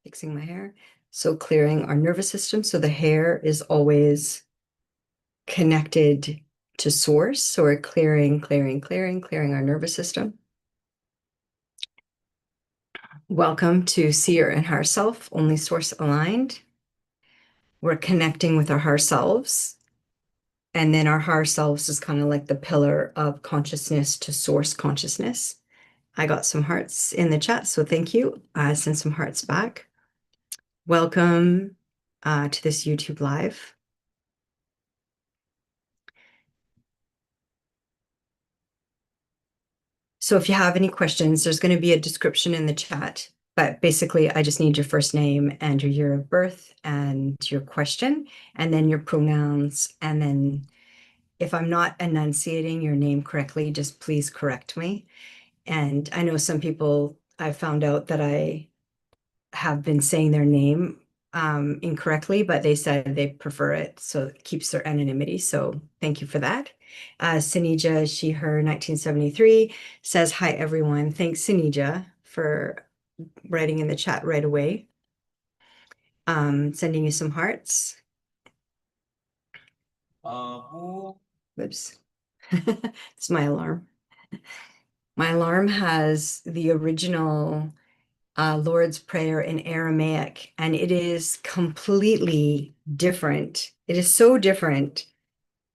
fixing my hair. So clearing our nervous system. So the hair is always connected to source. So we're clearing our nervous system. Welcome to Seer and Higher Self, only source aligned. We're connecting with our higher selves. And then our higher selves is kind of like the pillar of consciousness to source consciousness. I got some hearts in the chat, so thank you. Send some hearts back. Welcome to this YouTube Live. So if you have any questions, there's going to be a description in the chat. But basically, I just need your first name and your year of birth and your question, and then your pronouns. And then if I'm not enunciating your name correctly, just please correct me. And I know some people, I found out that I have been saying their name incorrectly, but they said they prefer it, so it keeps their anonymity. So thank you for that. Sinija, she, her, 1973 says, hi, everyone. Thanks, Sinija, for writing in the chat right away. Sending you some hearts. Whoops. It's my alarm. My alarm has the original Lord's Prayer in Aramaic, and it is completely different. It is so different.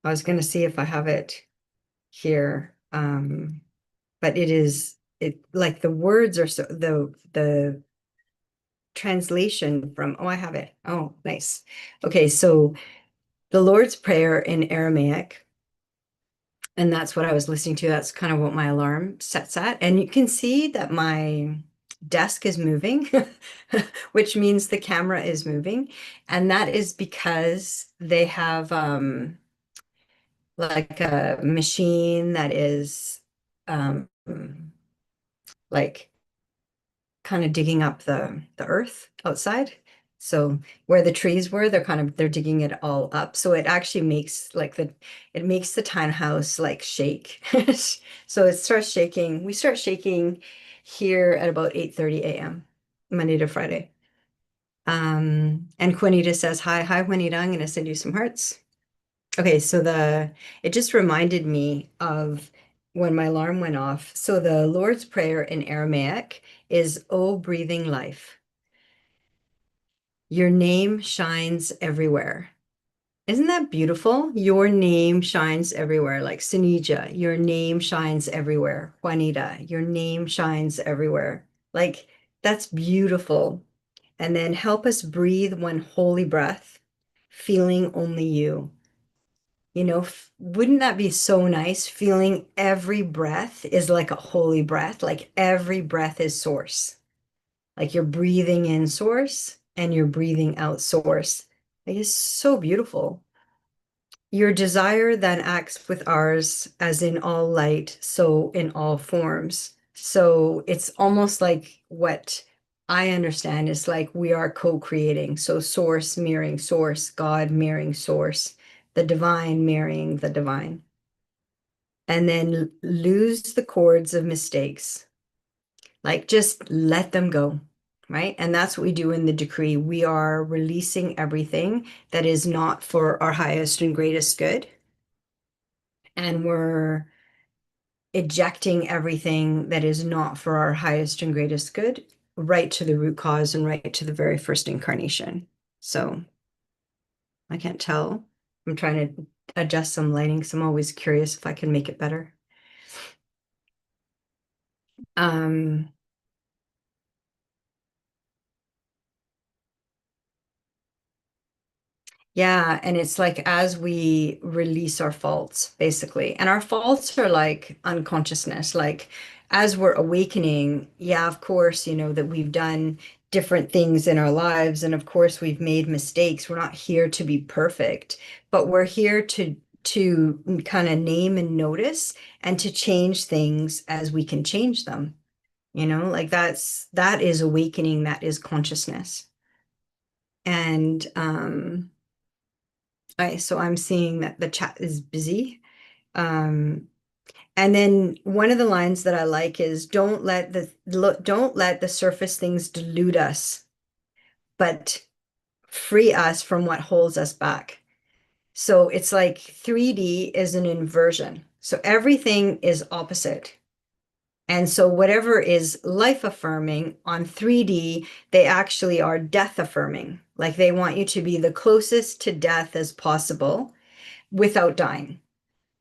I was going to see if I have it here, but it like the words are so the translation from, oh, I have it. Oh, nice. Okay, so the Lord's Prayer in Aramaic, and that's what I was listening to. That's kind of what my alarm sets at. And you can see that my desk is moving, which means the camera is moving. And that is because they have like a machine that is um, like kind of digging up the earth outside. So where the trees were, they're digging it all up. So it actually makes like it makes the tiny house like shake. So it starts shaking. We start shaking here at about 8:30 a.m. Monday to Friday. And Juanita says, hi, Juanita, I'm gonna send you some hearts. Okay, so it just reminded me of when my alarm went off. So the Lord's Prayer in Aramaic is, O breathing life, your name shines everywhere. Isn't that beautiful? Your name shines everywhere. Like Sinija, your name shines everywhere. Juanita, your name shines everywhere. Like that's beautiful. And then help us breathe one holy breath, feeling only you. You know, wouldn't that be so nice? Feeling every breath is like a holy breath, like every breath is source. Like you're breathing in source and you're breathing out source. Like it's so beautiful. Your desire then acts with ours, as in all light, so in all forms. So it's almost like what I understand is like we are co-creating. So source mirroring source, God mirroring source, the divine mirroring the divine. And then lose the cords of mistakes. Like just let them go, right? And that's what we do in the decree. We are releasing everything that is not for our highest and greatest good. And we're ejecting everything that is not for our highest and greatest good, right to the root cause and right to the very first incarnation. So I can't tell. I'm trying to adjust some lighting, so I'm always curious if I can make it better. Um, Yeah, and it's like as we release our faults, basically, and our faults are like unconsciousness, like as we're awakening, yeah, of course, you know, that we've done different things in our lives, and of course we've made mistakes. We're not here to be perfect, but we're here to kind of name and notice and to change things as we can change them. You know, like that is awakening, that is consciousness. And so I'm seeing that the chat is busy. Um, and then one of the lines that I like is don't let the surface things delude us. but free us from what holds us back. So it's like 3D is an inversion. So everything is opposite. And so whatever is life affirming on 3D, they actually are death affirming. Like they want you to be the closest to death as possible without dying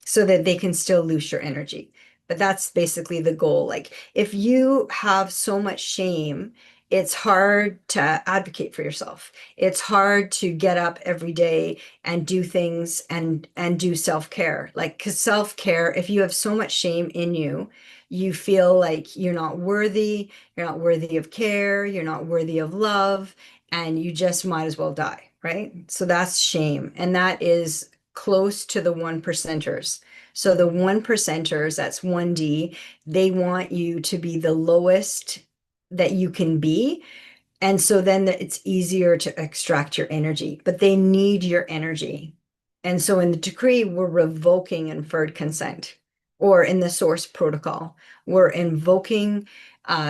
so that they can still loose your energy. But that's basically the goal. Like if you have so much shame, it's hard to advocate for yourself. It's hard to get up every day and do things and do self-care. Like because self-care, if you have so much shame in you, you feel like you're not worthy of care, you're not worthy of love, and you just might as well die, right? So that's shame. And that is close to the one percenters. So the one percenters, that's 1D, they want you to be the lowest that you can be. And so then it's easier to extract your energy, but they need your energy. And so in the decree, we're revoking inferred consent, or in the source protocol, we're invoking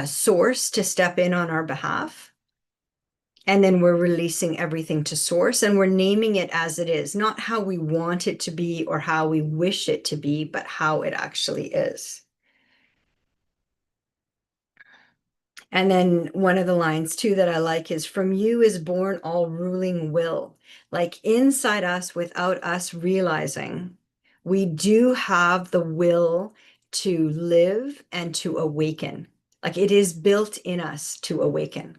source to step in on our behalf. And then we're releasing everything to source and we're naming it as it is, not how we want it to be or how we wish it to be, but how it actually is. And then one of the lines too that I like is from you is born all ruling will. Like inside us, without us realizing, we do have the will to live and to awaken. Like it is built in us to awaken.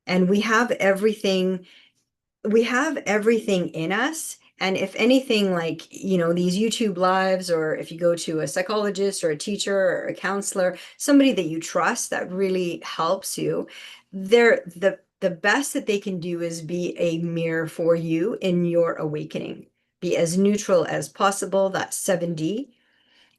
And we have everything in us. And if anything, like, these YouTube lives, or if you go to a psychologist or a teacher or a counselor, somebody that you trust that really helps you, the best that they can do is be a mirror for you in your awakening. Be as neutral as possible, that's 7D.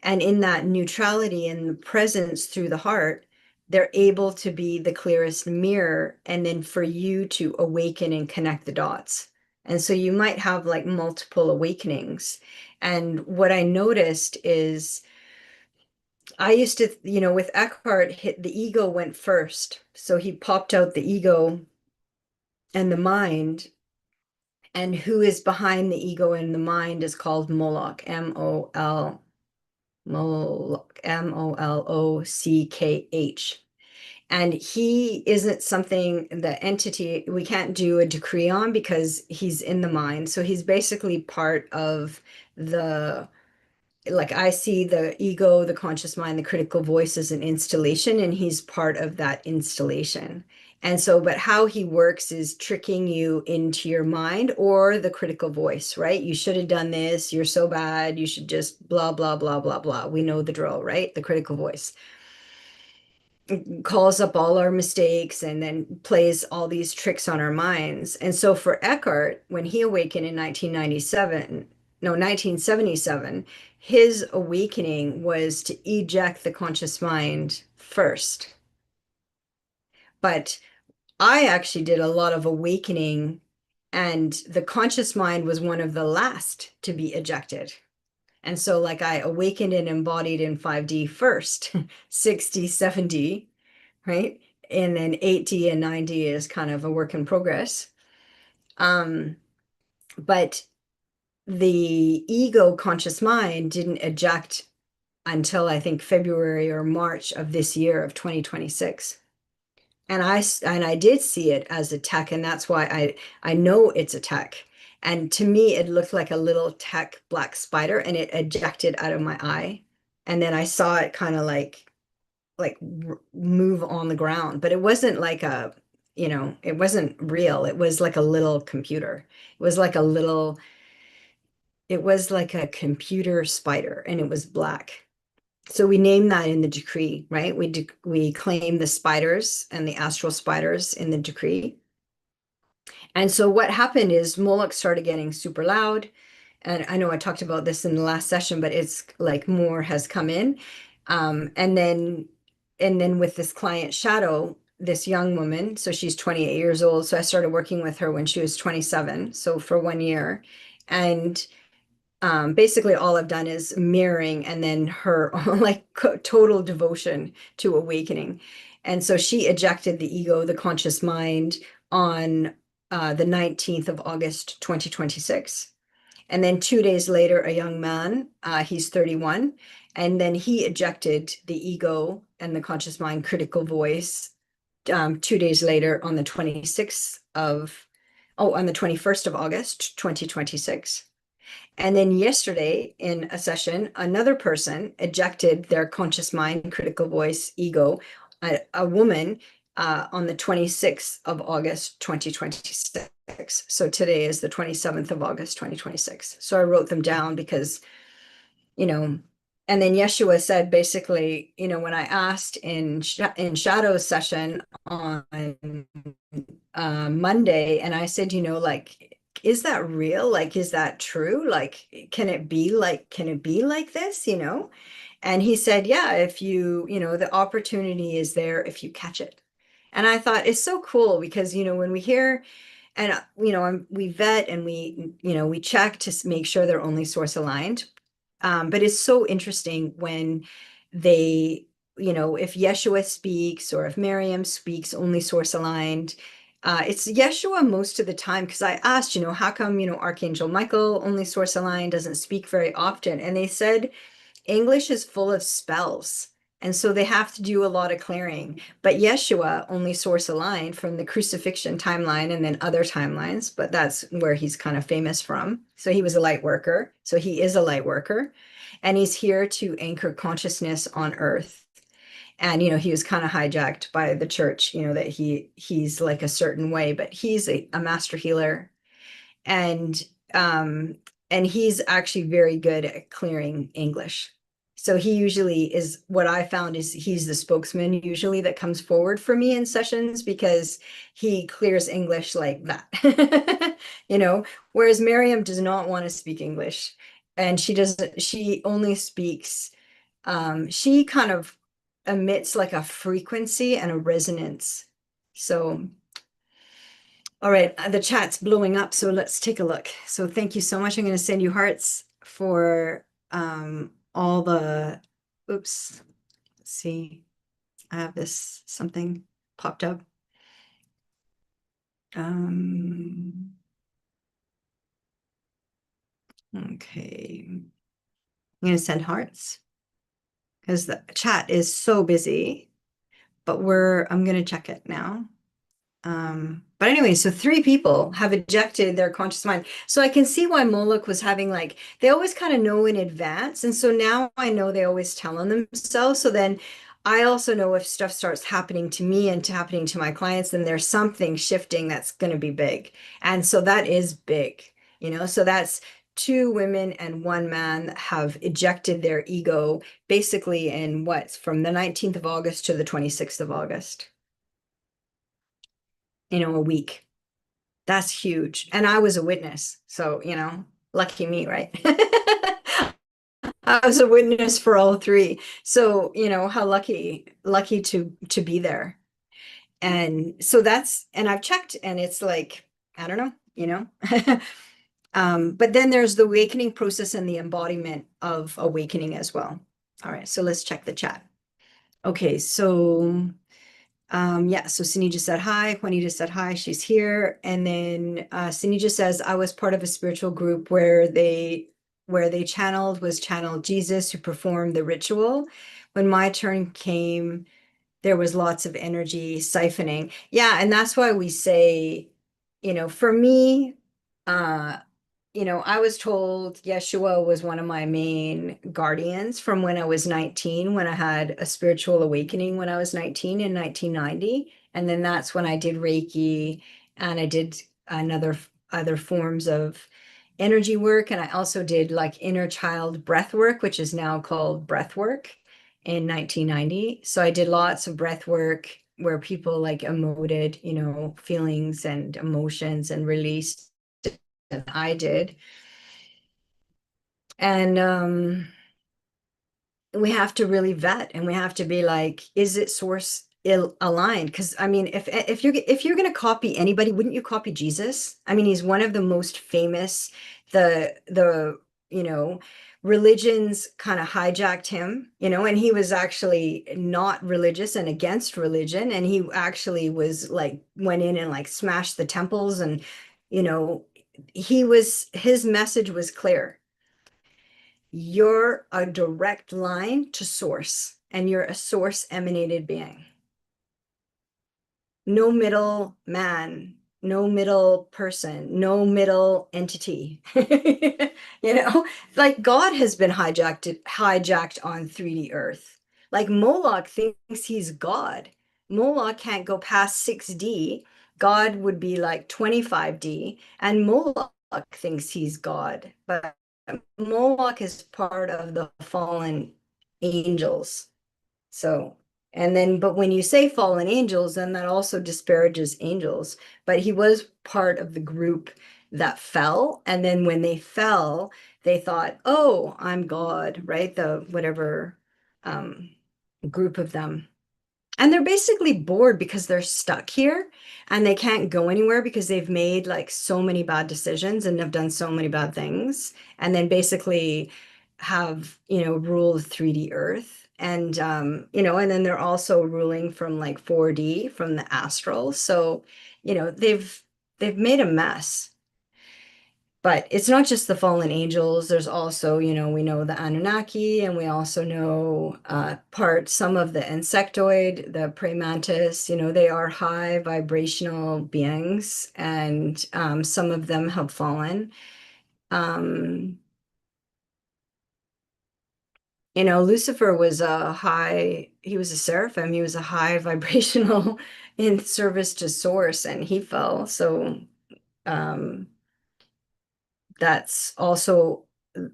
And in that neutrality and presence through the heart, they're able to be the clearest mirror, and then for you to awaken and connect the dots. And so you might have like multiple awakenings. And what I noticed is I used to, with Eckhart, the ego went first. So he popped out the ego and the mind. And who is behind the ego and the mind is called Moloch, Molockh. And he isn't something, the entity, we can't do a decree on because he's in the mind. So he's basically part of the, like I see the ego, the conscious mind, the critical voice as an installation, and he's part of that installation. And so, but how he works is tricking you into your mind or the critical voice, right? You should have done this. You're so bad. You should just blah, blah, blah, blah, blah. We know the drill, right? The critical voice calls up all our mistakes and then plays all these tricks on our minds. And so for Eckhart, when he awakened in 1977, his awakening was to eject the conscious mind first. But I actually did a lot of awakening, and the conscious mind was one of the last to be ejected. And so like I awakened and embodied in 5D first, 6D, 7D, right? And then 8D and 9D is kind of a work in progress. But the ego conscious mind didn't eject until I think February or March of this year of 2026. And I did see it as a tech, and that's why I know it's a tech. And to me, it looked like a little tech black spider, and it ejected out of my eye. And then I saw it kind of like move on the ground, but it wasn't like it wasn't real. It was like a little computer. It was like a computer spider, and it was black. So we name that in the decree, right? We claim the spiders and the astral spiders in the decree. And so what happened is Moloch started getting super loud. And I know I talked about this in the last session, but it's like more has come in. And then with this client Shadow, this young woman, so she's 28 years old. So I started working with her when she was 27, so for 1 year. And basically all I've done is mirroring, and then her like total devotion to awakening. And so she ejected the ego, the conscious mind, on the 19th of August, 2026. And then 2 days later, a young man, he's 31, and then he ejected the ego and the conscious mind critical voice 2 days later on the 26th of, oh, on the 21st of August, 2026. And then yesterday in a session, another person ejected their conscious mind, critical voice, ego, a woman on the 26th of August, 2026. So today is the 27th of August, 2026. So I wrote them down because, you know, and then Yeshua said basically, when I asked in Shadow's session on Monday, and I said, like, is that real? Like, is that true? Like, can it be like this, And he said, yeah, if the opportunity is there if you catch it. And I thought it's so cool because, when we hear and, we vet and we check to make sure they're only source aligned. But it's so interesting when they, if Yeshua speaks or if Miriam speaks only source aligned, it's Yeshua most of the time. Because I asked, how come, Archangel Michael only source aligned doesn't speak very often? And they said English is full of spells. And so they have to do a lot of clearing. But Yeshua only source aligned from the crucifixion timeline and then other timelines, but that's where he's kind of famous from. So he was a light worker. So he is a light worker. And he's here to anchor consciousness on earth. And he was kind of hijacked by the church, that he's like a certain way, but he's a master healer. And and he's actually very good at clearing English. So he usually is, what I found is he's the spokesman usually that comes forward for me in sessions because he clears English like that. Whereas Miriam does not want to speak English. And she only speaks, she kind of emits like a frequency and a resonance. So all right, the chat's blowing up, so let's take a look. So thank you so much. I'm going to send you hearts for all the, oops, let's see. I have something popped up. Okay. I'm going to send hearts because the chat is so busy, but I'm going to check it now. But anyway, so 3 people have ejected their conscious mind. So I can see why Moloch was having they always kind of know in advance. And so now I know they always tell on themselves. So then I also know if stuff starts happening to me and happening to my clients, then there's something shifting that's going to be big. And so that is big, so that's 2 women and 1 man that have ejected their ego basically in from the 19th of August to the 26th of August. A week. That's huge. And I was a witness. So, lucky me, right? I was a witness for all 3. So, how lucky to be there. And so and I've checked and it's like, I don't know, but then there's the awakening process and the embodiment of awakening as well. All right, so let's check the chat. Okay, so yeah, so Sinija said hi, Juanita said hi, she's here. And then Sinija says, I was part of a spiritual group where they channeled Jesus who performed the ritual. When my turn came, there was lots of energy siphoning. Yeah, and that's why we say, for me, I was told Yeshua was one of my main guardians from when I was 19, when I had a spiritual awakening when I was 19 in 1990. And then that's when I did Reiki and I did other forms of energy work. And I also did inner child breath work, which is now called breath work in 1990. So I did lots of breath work where people emoted, feelings and emotions and released. And I did. And we have to really vet and we have to be is it source aligned? Because I mean, if you're going to copy anybody, wouldn't you copy Jesus? I mean, he's one of the most famous, the religions kind of hijacked him, and he was actually not religious and against religion. And he actually was like, went in and like smashed the temples. And, you know, his message was clear. You're a direct line to source, and you're a source emanated being. No middle man, no middle person, no middle entity. Like God has been hijacked on 3D Earth. Like Moloch thinks he's God. Moloch can't go past 6D. God would be like 25D, and Moloch thinks he's God. But Moloch is part of the fallen angels. So, and then, but when you say fallen angels, then that also disparages angels. But he was part of the group that fell. And then when they fell, they thought, oh, I'm God, right? The whatever um, group of them. And they're basically bored because they're stuck here and they can't go anywhere because they've made like so many bad decisions and have done so many bad things. And then basically have, ruled 3D Earth. And, and then they're also ruling from like 4D from the astral. So, they've made a mess. But it's not just the fallen angels. There's also, we know the Anunnaki, and we also know some of the insectoid, the prey mantis, they are high vibrational beings, and some of them have fallen. Um, Lucifer was he was a seraphim, he was a high vibrational in service to source, and he fell. So, um, that's also,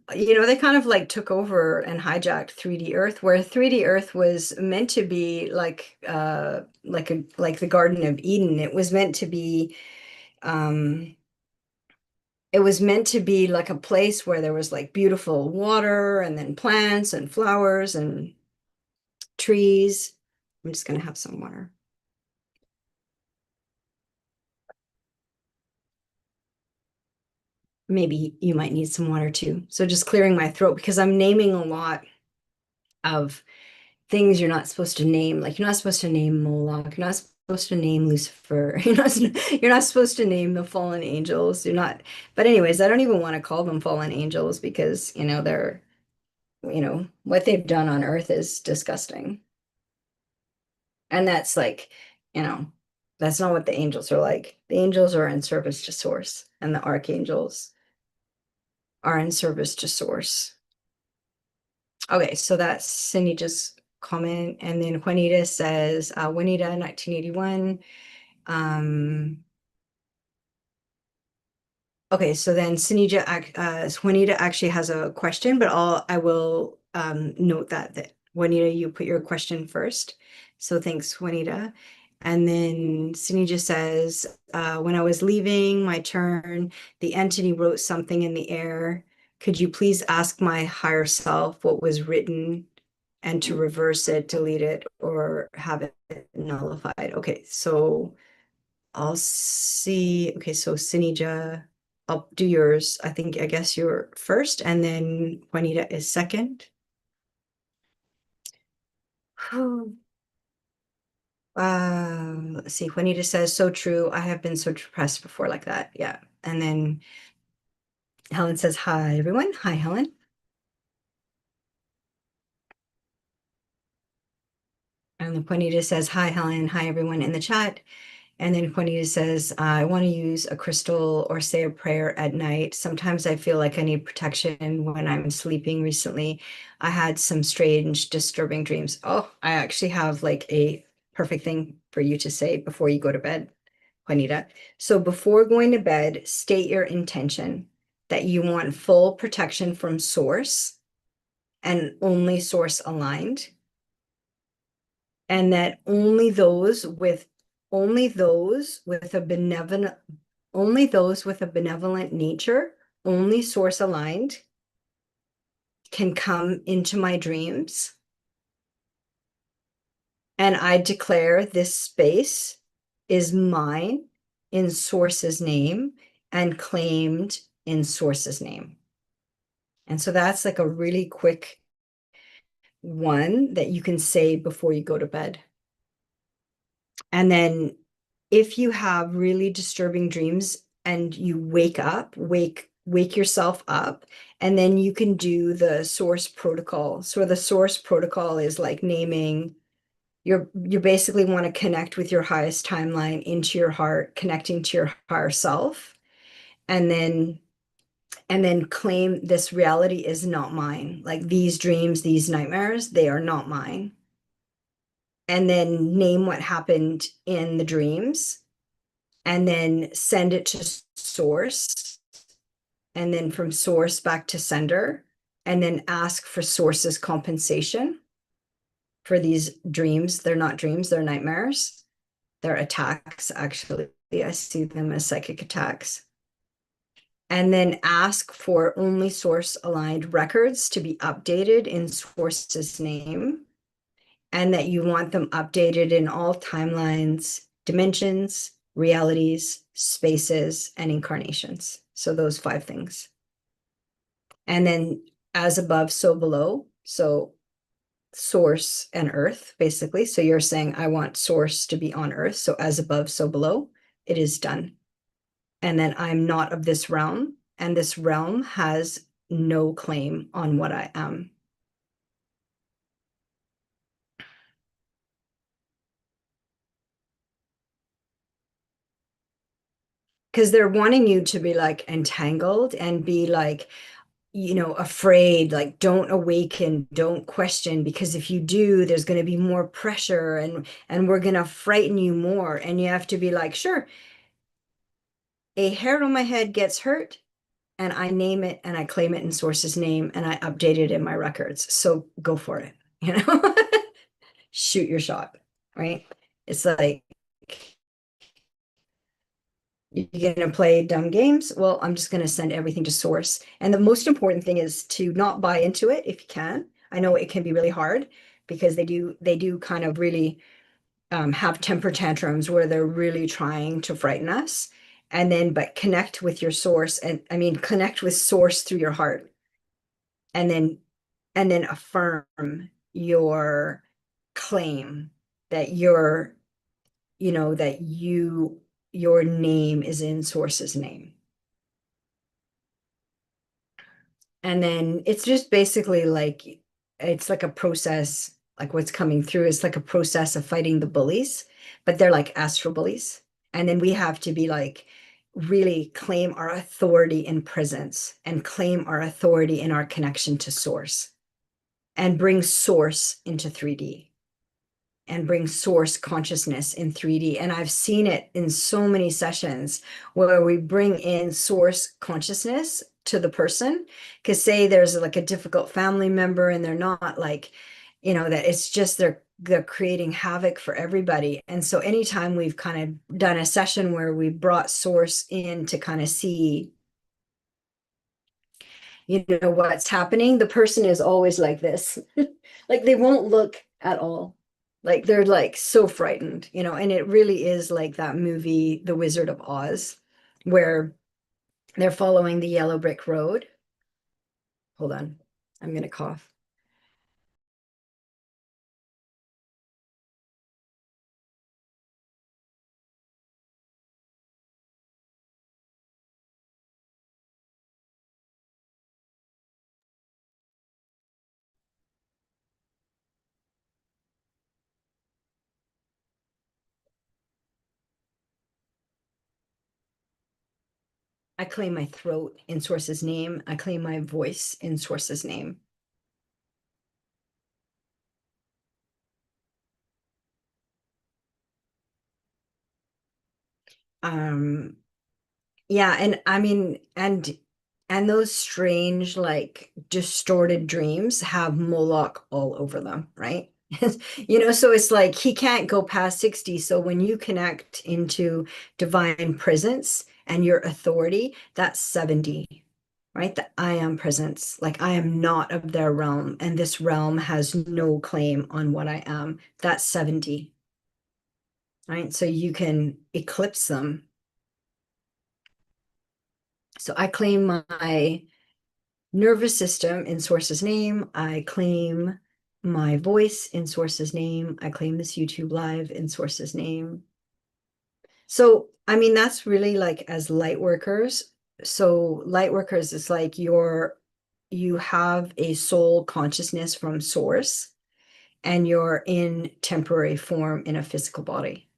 they kind of like took over and hijacked 3D Earth, where 3D Earth was meant to be like the Garden of Eden. Um it was meant to be like a place where there was like beautiful water and then plants and flowers and trees. I'm just gonna have some water. Maybe you might need some water too. So just clearing my throat because I'm naming a lot of things you're not supposed to name. Like you're not supposed to name Moloch. You're not supposed to name Lucifer. You're not supposed to name the fallen angels. You're not. But anyways, I don't even want to call them fallen angels because, they're, what they've done on earth is disgusting. And that's like, you know, that's not what the angels are like. The angels are in service to source, and the archangels are in service to source. Okay, so that's Cindy just comment. And then Juanita says, Juanita, 1981. Okay, so then Juanita actually has a question, but I will note that Juanita, you put your question first. So thanks, Juanita. And then Sunija says, when I was leaving my turn, the entity wrote something in the air. Could you please ask my higher self what was written and to reverse it, delete it, or have it nullified? Okay, so I'll see. Okay, so Sinija, I'll do yours. I guess you're first, and then Juanita is second. Let's see. Juanita says, so true. I have been so depressed before like that. Yeah. And then Helen says, hi, everyone. Hi, Helen. And then Juanita says, hi, Helen. Hi, everyone in the chat. And then Juanita says, I want to use a crystal or say a prayer at night. Sometimes I feel like I need protection when I'm sleeping. Recently, I had some strange, disturbing dreams. Oh, I actually have like a perfect thing for you to say before you go to bed, Juanita. So before going to bed, state your intention that you want full protection from source and only source aligned, and that only those with a benevolent nature, only source aligned, can come into my dreams. And I declare this space is mine in source's name and claimed in source's name. And so that's like a really quick one that you can say before you go to bed. And then if you have really disturbing dreams and you wake yourself up, and then you can do the source protocol. So the source protocol is like naming you basically want to connect with your highest timeline into your heart, connecting to your higher self, and then claim this reality is not mine. Like these dreams, these nightmares, they are not mine. And then name what happened in the dreams, and then send it to source, and then from source back to sender, and then ask for source's compensation for these dreams. They're not dreams, they're nightmares. They're attacks, actually. I see them as psychic attacks. And then ask for only source aligned records to be updated in source's name, and that you want them updated in all timelines, dimensions, realities, spaces, and incarnations. So those 5 things. And then as above, so below. So source and earth, basically. So you're saying, I want source to be on earth. So as above, so below, it is done. And then I'm not of this realm, and this realm has no claim on what I am. Because they're wanting you to be like entangled and be like, afraid, like don't awaken, don't question, because if you do, there's going to be more pressure, and we're going to frighten you more. And you have to be like, sure, a hair on my head gets hurt, and I name it and I claim it in source's name and I update it in my records. So go for it, shoot your shot, right? It's like, you're going to play dumb games. Well, I'm just going to send everything to source. And the most important thing is to not buy into it if you can. I know it can be really hard because they do kind of really have temper tantrums where they're really trying to frighten us. And then, but connect with your source, and I mean, connect with source through your heart, and then affirm your claim that your name is in source's name. And then it's just basically like it's like a process, like what's coming through is like a process of fighting the bullies, but they're like astral bullies. And then we have to be like really claim our authority in presence and claim our authority in our connection to source, and bring source into 3D, and bring source consciousness in 3D. And I've seen it in so many sessions where we bring in source consciousness to the person. Because say there's like a difficult family member and they're not like, that it's just they're creating havoc for everybody. And so anytime we've kind of done a session where we brought source in to kind of see what's happening, the person is always like this. Like they won't look at all, like they're like so frightened, and it really is like that movie The Wizard of Oz, where they're following the yellow brick road. Hold on, I'm gonna cough. I claim my throat in source's name, I claim my voice in source's name. um Yeah, and I mean, and those strange, like distorted dreams have Moloch all over them, right? So it's like he can't go past 60. So when you connect into divine presence and your authority, that's 70, right? The I am presence. Like I am not of their realm, and this realm has no claim on what I am. That's 70, right? So you can eclipse them. So I claim nervous system in source's name. I claim my voice in source's name. I claim this YouTube live in source's name. So, I mean, that's really like as light workers. So light workers is like you have a soul consciousness from source and you're in temporary form in a physical body.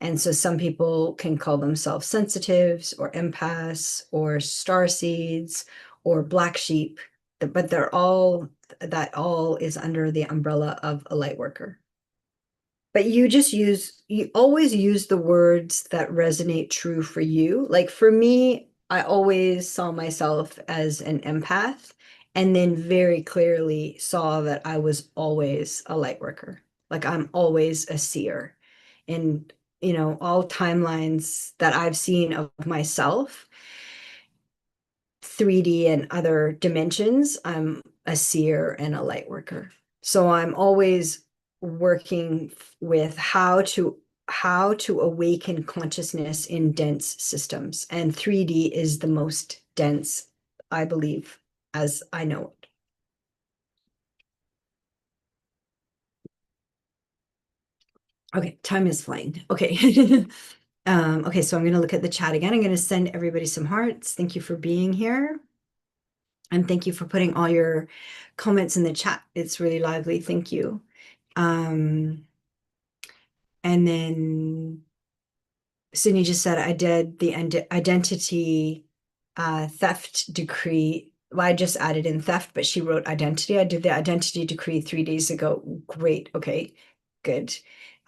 And so some people can call themselves sensitives or empaths or star seeds or black sheep, but that all is under the umbrella of a light worker. But you always use the words that resonate true for you. Like for me, I always saw myself as an empath and then very clearly saw that I was always a light worker. Like I'm always a seer. And, all timelines that I've seen of myself, 3D and other dimensions, I'm a seer and a light worker. So I'm always working with how to awaken consciousness in dense systems. And 3D is the most dense, I believe, as I know it. Okay, time is flying. Okay. Okay, so I'm going to look at the chat again. I'm going to send everybody some hearts. Thank you for being here. And thank you for putting all your comments in the chat. It's really lively. Thank you. And then Sydney just said, I did the identity theft decree. Well, I just added in theft, but she wrote identity. I did the identity decree 3 days ago. Great. Okay, good.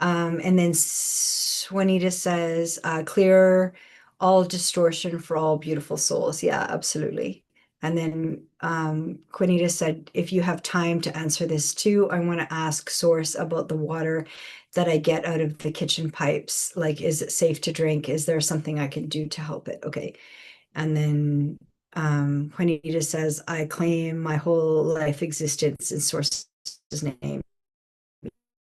And then Swanita says, clear all distortion for all beautiful souls. Yeah, absolutely. And then Quinita said, if you have time to answer this too, I want to ask Source about the water that I get out of the kitchen pipes. Like, is it safe to drink? Is there something I can do to help it? Okay. And then Juanita says, I claim my whole life existence in Source's name.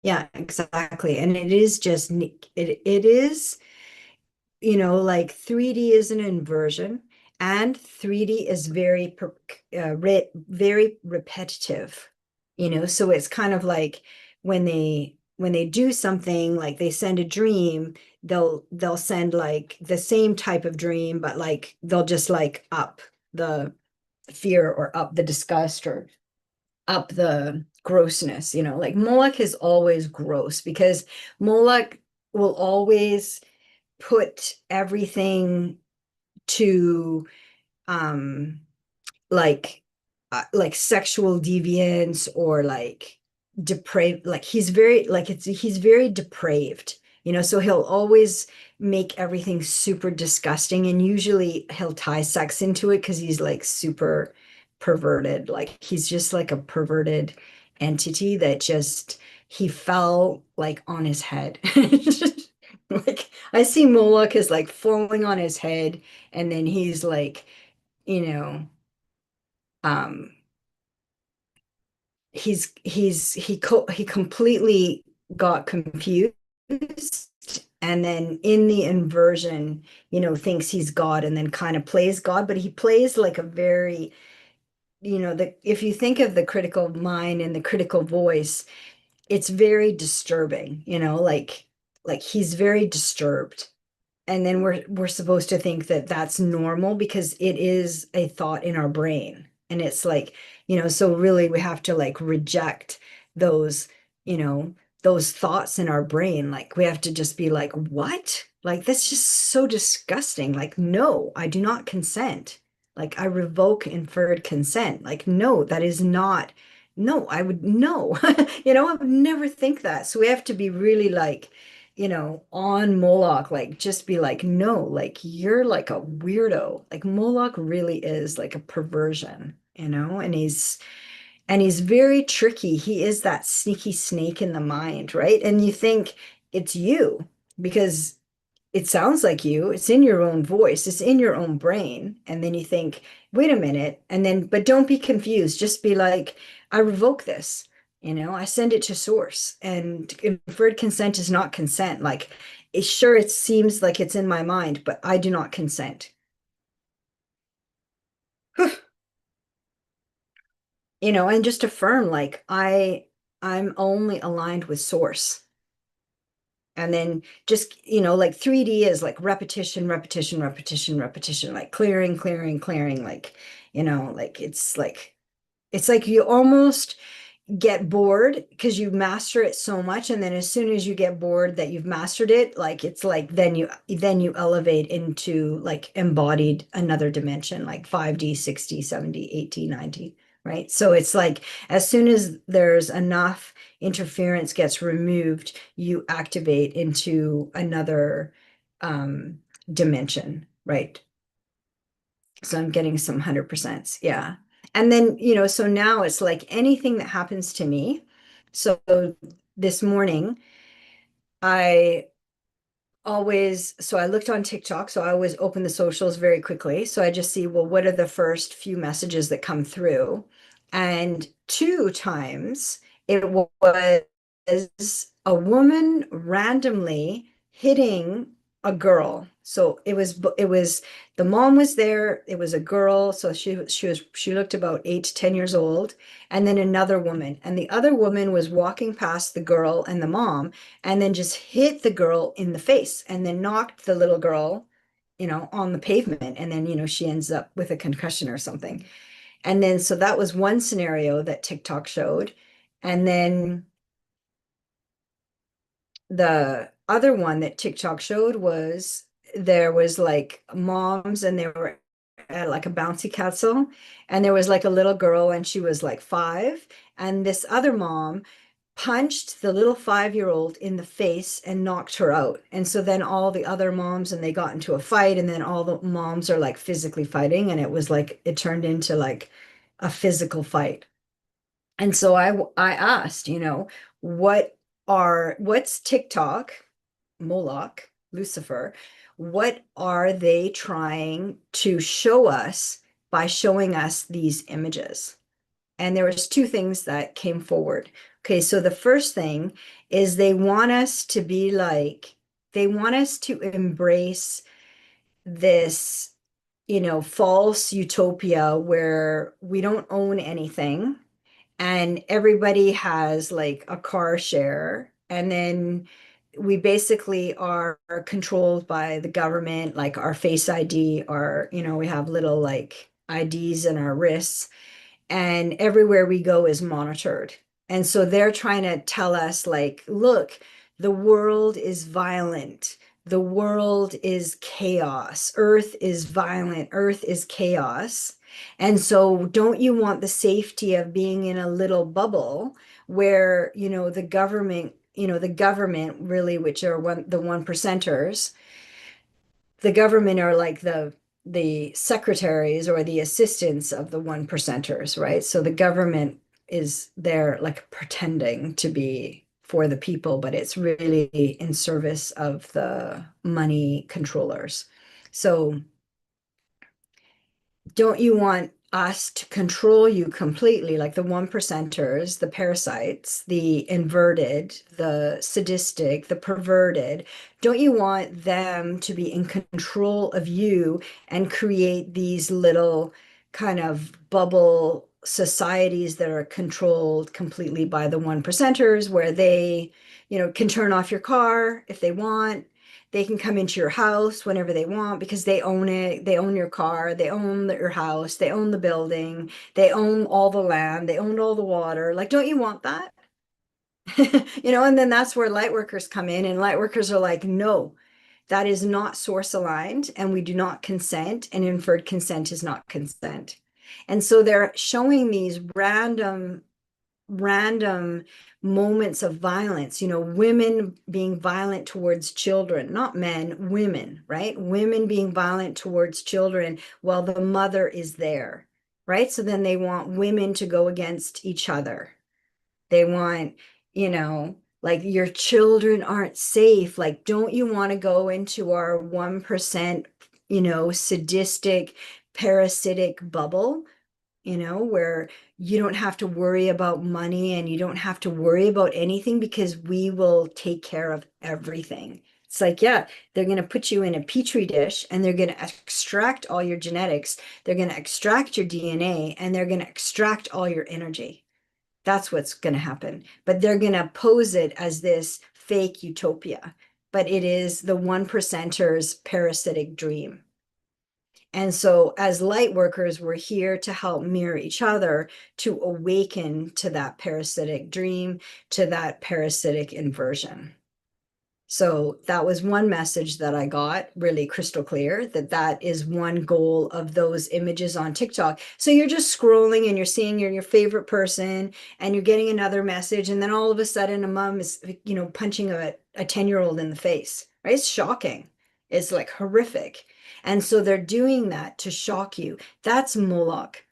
Yeah, exactly. And it is just, it is, like 3D is an inversion and 3D is very repetitive, so it's kind of like when they do something, like they send a dream, they'll send like the same type of dream, but like they'll just like up the fear or up the disgust or up the grossness, like Moloch is always gross because Moloch will always put everything to um like sexual deviance or like depraved, like he's very depraved, so he'll always make everything super disgusting, and usually he'll tie sex into it because he's like super perverted, like he's just like a perverted entity that just he fell like on his head. Like I see Moloch as like falling on his head, and then he's like, you know, um, he completely got confused, and then in the inversion, thinks he's God, and then kind of plays God, but he plays like a very, if you think of the critical mind and the critical voice, it's very disturbing, like he's very disturbed. And then we're supposed to think that that's normal because it is a thought in our brain. And it's like, so really we have to like reject those, you know, those thoughts in our brain. Like we have to just be like, what? Like that's just so disgusting. Like, no, I do not consent. Like I revoke inferred consent. Like, no, that is not, no, I would no, I would never think that. So we have to be really like, on Moloch, like just be like, no, like you're like a weirdo. Like Moloch really is like a perversion, and he's very tricky. He is that sneaky snake in the mind, right? And you think it's you because it sounds like you, it's in your own voice, it's in your own brain. And then you think, wait a minute. And then, but don't be confused. Just be like, I revoke this. I send it to source, and inferred consent is not consent. Like, sure, it seems like it's in my mind, but I do not consent. and just affirm like I'm only aligned with source. And then just, like 3D is like repetition, repetition, repetition, repetition, like clearing, clearing, clearing, like it's like you almost get bored because you master it so much, and then as soon as you get bored that you've mastered it, like it's like then you elevate into like embodied another dimension, like 5D, 60, 70, 80, 90, right? So it's like as soon as there's enough interference gets removed, you activate into another dimension, right? So I'm getting some 100%. Yeah. And then, so now it's like anything that happens to me. So this morning, I so I looked on TikTok. So I always open the socials very quickly. So I just see, well, what are the first few messages that come through? And two times it was a woman randomly hitting a girl. So it was the mom was there. It was a girl. So she looked about 8 to 10 years old, and then another woman. And the other woman was walking past the girl and the mom, and then just hit the girl in the face and then knocked the little girl, on the pavement. And then, she ends up with a concussion or something. And then, so that was one scenario that TikTok showed. And then the other one that TikTok showed was there was like moms and they were at like a bouncy castle, and there was like a little girl and she was like 5, and this other mom punched the little 5-year-old in the face and knocked her out. And so then all the other moms and they got into a fight, and then all the moms are like physically fighting, and it was like it turned into like a physical fight. And so I asked, what's TikTok, Moloch, Lucifer, what are they trying to show us by showing us these images? And there was two things that came forward. Okay, so the first thing is they want us to embrace this, false utopia where we don't own anything and everybody has like a car share, and then we basically are controlled by the government, like our face ID, we have little like IDs in our wrists, and everywhere we go is monitored. And so they're trying to tell us, like, look, the world is violent. The world is chaos. Earth is violent. Earth is chaos. And so don't you want the safety of being in a little bubble where, the government really, which are the one percenters, the government are like the secretaries or the assistants of the one percenters, right? So the government is there like pretending to be for the people, but it's really in service of the money controllers. So don't you want us to control you completely, like the one percenters, the parasites, the inverted, the sadistic, the perverted? Don't you want them to be in control of you and create these little kind of bubble societies that are controlled completely by the one percenters, where they, can turn off your car if they want? They can come into your house whenever they want because they own it. They own your car. They own your house. They own the building. They own all the land. They own all the water. Like, don't you want that? And then that's where light workers come in, and light workers are like, no, that is not source aligned, and we do not consent, and inferred consent is not consent. And so they're showing these random moments of violence, women being violent towards children, not men, women, right? Women being violent towards children while the mother is there, right? So then they want women to go against each other. They want, like, your children aren't safe. Like, don't you want to go into our 1%, sadistic, parasitic bubble? Where you don't have to worry about money and you don't have to worry about anything because we will take care of everything. It's like, yeah, they're going to put you in a petri dish and they're going to extract all your genetics. They're going to extract your DNA and they're going to extract all your energy. That's what's going to happen. But they're going to pose it as this fake utopia. But it is the one percenter's parasitic dream. And so, as light workers, we're here to help mirror each other to awaken to that parasitic dream, to that parasitic inversion. So that was one message that I got really crystal clear, that that is one goal of those images on TikTok. So you're just scrolling and you're seeing your favorite person and you're getting another message. And then all of a sudden a mom is, punching a 10-year-old in the face, right? It's shocking. It's like horrific. And so they're doing that to shock you. That's Moloch.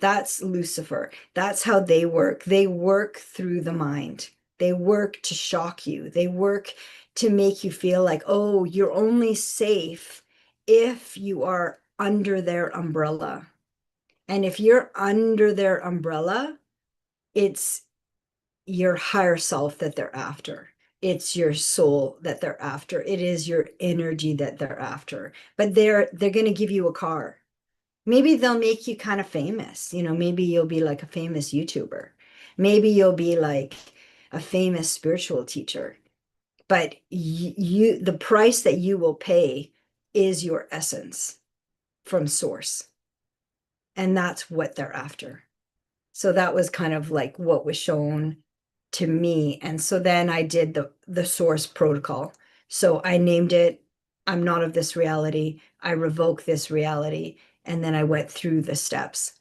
That's Lucifer. That's how they work. They work through the mind. They work to shock you. They work to make you feel like, oh, you're only safe if you are under their umbrella. And if you're under their umbrella, it's your higher self that they're after. It's your soul that they're after. It is your energy that they're after. But they're going to give you a car. Maybe they'll make you kind of famous. Maybe you'll be like a famous YouTuber. Maybe you'll be like a famous spiritual teacher. But the price that you will pay is your essence from source. And that's what they're after. So that was kind of like what was shown to me. And so then I did the source protocol. So I named it, I'm not of this reality. I revoke this reality. And then I went through the steps.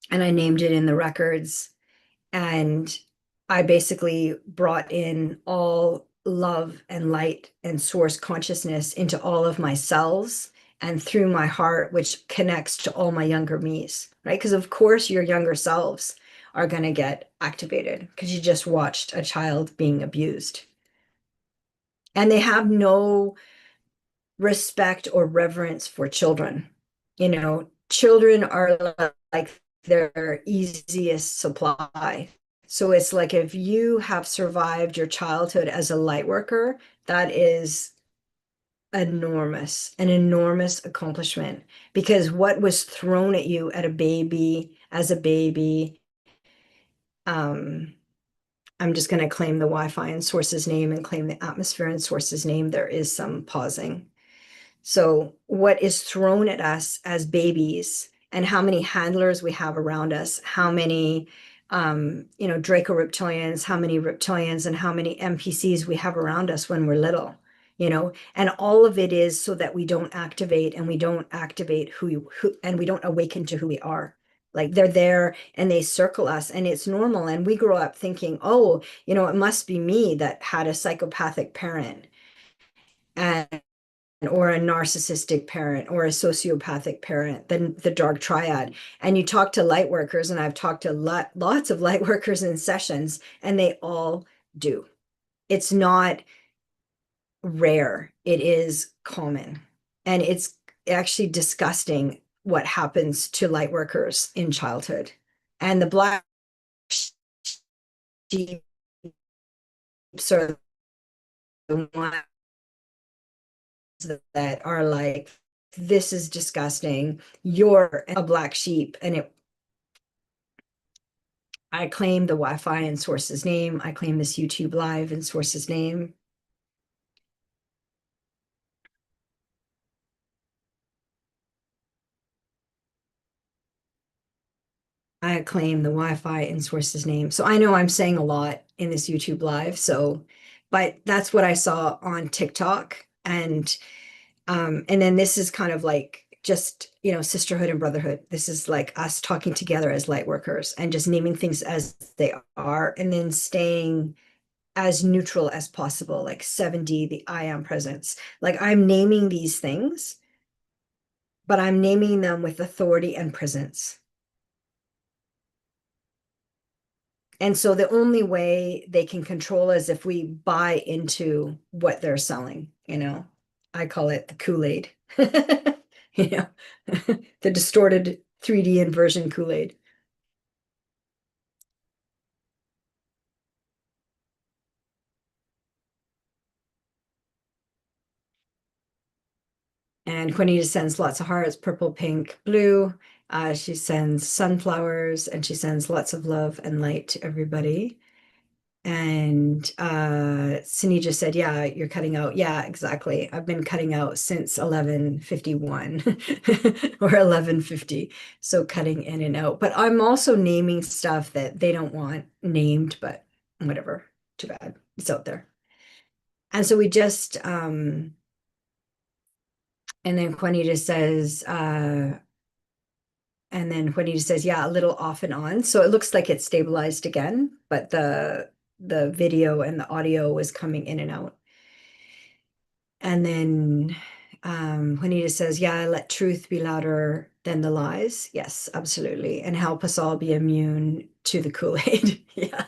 And I named it in the records. And I basically brought in all love and light and source consciousness into all of my cells and through my heart, which connects to all my younger me's, right? Because of course your younger selves are going to get activated because you just watched a child being abused. And they have no respect or reverence for children. Children are like their easiest supply. So it's like if you have survived your childhood as a light worker, that is an enormous accomplishment, because what was thrown at you as a baby, I'm just going to claim the Wi-Fi and source's name and claim the atmosphere and source's name. There is some pausing. So what is thrown at us as babies and how many handlers we have around us, how many, Draco reptilians, how many reptilians and how many NPCs we have around us when we're little, and all of it is so that we don't activate and we don't activate and we don't awaken to who we are. Like they're there and they circle us and it's normal. And we grow up thinking, oh, it must be me that had a psychopathic parent. And or a narcissistic parent or a sociopathic parent, then the dark triad. And you talk to light workers, and I've talked to lots of light workers in sessions, and they all do. It's not rare, it is common. And it's actually disgusting what happens to light workers in childhood. And the black sheep are the ones that are like, this is disgusting. You're a black sheep. And I claim the Wi-Fi in source's name. I claim this YouTube live in source's name. I claim the Wi-Fi in source's name. So I know I'm saying a lot in this YouTube live. But that's what I saw on TikTok. And then this is kind of like just, sisterhood and brotherhood. This is like us talking together as light workers and just naming things as they are and then staying as neutral as possible, like 7D, the I am presence. Like I'm naming these things, but I'm naming them with authority and presence. And so the only way they can control is if we buy into what they're selling, I call it the Kool-Aid, the distorted 3D inversion Kool-Aid. And Juanita sends lots of hearts, purple, pink, blue. She sends sunflowers and she sends lots of love and light to everybody. And Cindy just said, yeah, you're cutting out. Yeah, exactly. I've been cutting out since 11:51 or 11:50. So cutting in and out. But I'm also naming stuff that they don't want named, but whatever. Too bad. It's out there. And so we just and then Juanita says, yeah, a little off and on. So it looks like it's stabilized again, but the video and the audio was coming in and out. And then Juanita says, yeah, let truth be louder than the lies. Yes, absolutely. And help us all be immune to the Kool-Aid. Yeah.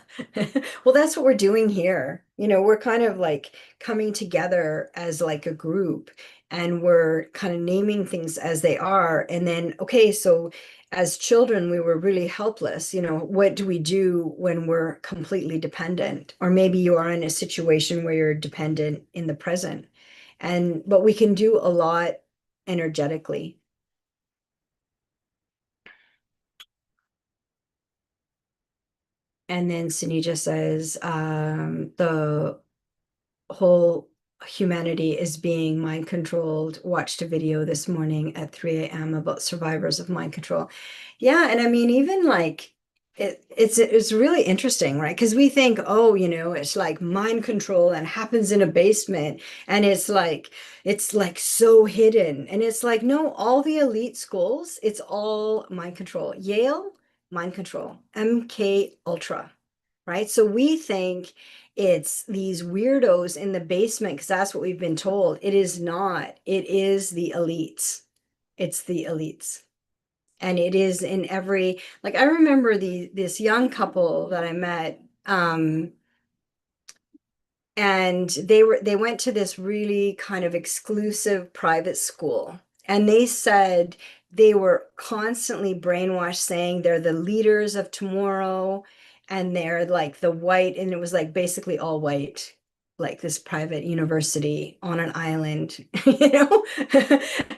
Well, that's what we're doing here. We're kind of like coming together as like a group and we're kind of naming things as they are. And then, okay, so as children, we were really helpless. What do we do when we're completely dependent? Or maybe you are in a situation where you're dependent in the present but we can do a lot energetically. And then Sunija says, the whole humanity is being mind controlled. Watched a video this morning at 3 a.m. about survivors of mind control. Yeah, and I mean, even like it's really interesting, right? Because we think, oh, it's like mind control and happens in a basement, and it's like so hidden. And it's like, no, all the elite schools, it's all mind control. Yale, mind control. MK Ultra, right? So we think it's these weirdos in the basement because that's what we've been told. It is not. It is the elites. It's the elites. And it is in every, like I remember this young couple that I met, and they went to this really kind of exclusive private school, and they said they were constantly brainwashed saying they're the leaders of tomorrow and they're like the white, and it was like basically all white, like this private university on an island,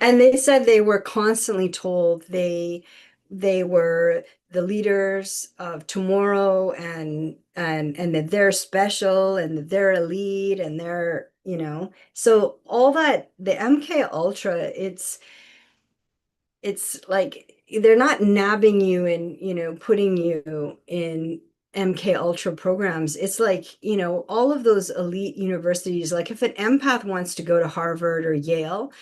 and they said they were constantly told they were the leaders of tomorrow, and that they're special and that they're elite and so all that the MK Ultra, it's like they're not nabbing you and putting you in MK Ultra programs. It's like all of those elite universities, like if an empath wants to go to Harvard or Yale,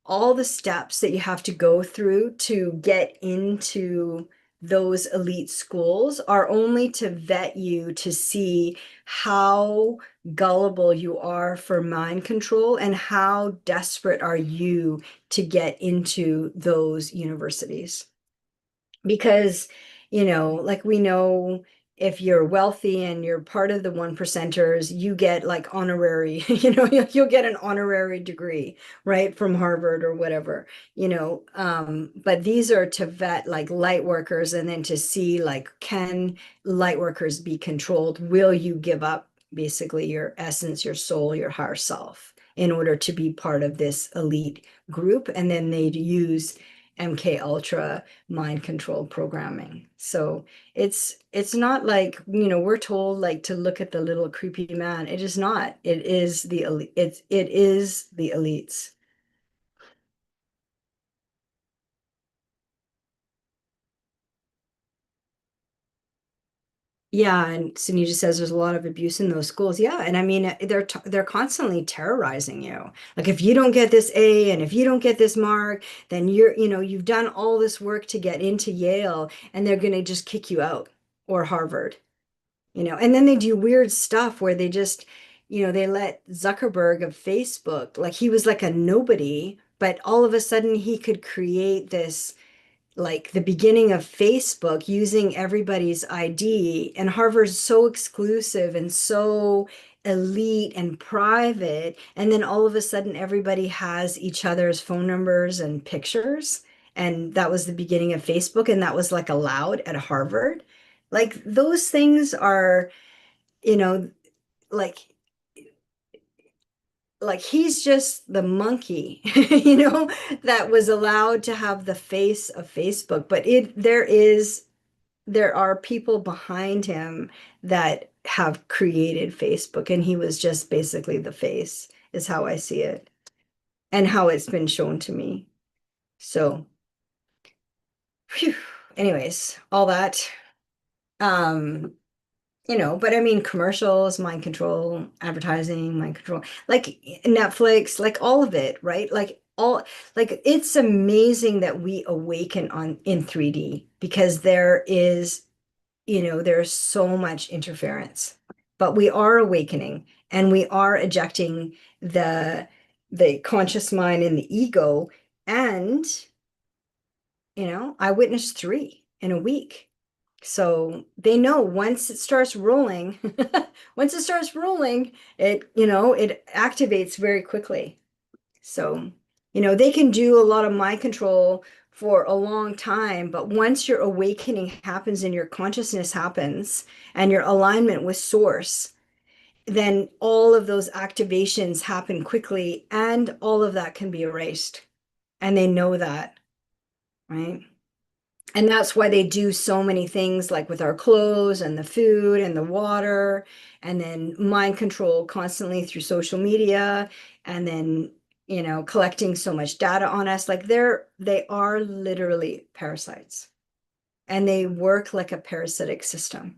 all the steps that you have to go through to get into those elite schools are only to vet you to see how gullible you are for mind control and how desperate are you to get into those universities. Because like we know, if you're wealthy and you're part of the one percenters, you get like honorary, you'll get an honorary degree, right, from Harvard or whatever. But these are to vet like light workers, and then to see like, can light workers be controlled? Will you give up basically your essence, your soul, your higher self in order to be part of this elite group? And then they'd use MK Ultra mind control programming. So it's not like, we're told like to look at the little creepy man. It is not. It is the elite. It is the elites. Yeah, and Sunita says there's a lot of abuse in those schools. Yeah, and I mean they're constantly terrorizing you. Like if you don't get this A and if you don't get this mark, then you've done all this work to get into Yale, and they're going to just kick you out, or Harvard. And then they do weird stuff where they just, they let Zuckerberg of Facebook, like he was like a nobody, but all of a sudden he could create this, like the beginning of Facebook using everybody's ID. And Harvard's so exclusive and so elite and private. And then all of a sudden everybody has each other's phone numbers and pictures. And that was the beginning of Facebook. And that was like allowed at Harvard. Like those things are, you know, like like he's just the monkey, you know, that was allowed to have the face of Facebook, but there are people behind him that have created Facebook, and he was just basically the face, is how I see it, and how it's been shown to me. So, phew. Anyways, all that. Um, but I mean, commercials, mind control, advertising, mind control, like Netflix, like all of it, right? Like it's amazing that we awaken on in 3D because there's so much interference, but we are awakening and we are ejecting the conscious mind and the ego. And, I witnessed three in a week. So they know once it starts rolling, once it starts rolling, it activates very quickly. So, they can do a lot of mind control for a long time, but once your awakening happens and your consciousness happens and your alignment with source, then all of those activations happen quickly and all of that can be erased. And they know that, right? And that's why they do so many things like with our clothes and the food and the water, and then mind control constantly through social media, and then, collecting so much data on us. Like they are literally parasites and they work like a parasitic system.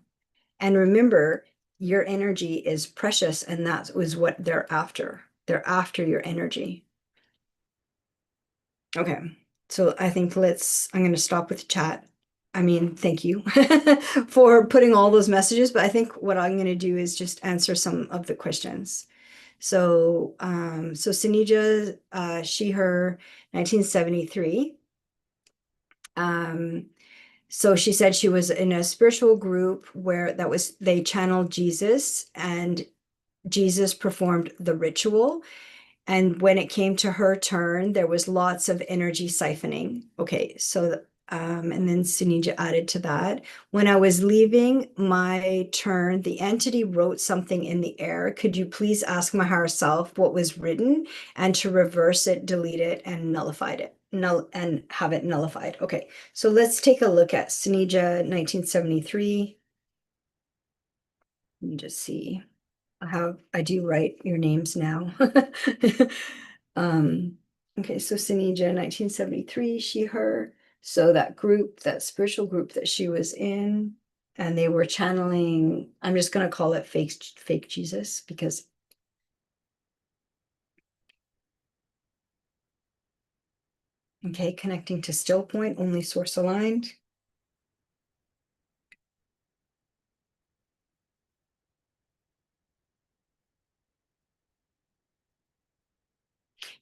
And remember, your energy is precious, and that is what they're after. They're after your energy. Okay. So I think I'm going to stop with the chat. I mean, thank you for putting all those messages, but I think what I'm going to do is just answer some of the questions. So Sinija, she, her, 1973. So she said she was in a spiritual group where they channeled Jesus and Jesus performed the ritual. And when it came to her turn, there was lots of energy siphoning. Okay, so and then Sunija added to that. When I was leaving my turn, the entity wrote something in the air. Could you please ask my higher self what was written and to reverse it, delete it, and and have it nullified? Okay, so let's take a look at Sunija 1973. Let me just see. I do write your names now. Okay, so Sinija, 1973, she, her. So that group, that spiritual group that she was in, and they were channeling, I'm just going to call it fake Jesus because, okay, connecting to still point, only source aligned.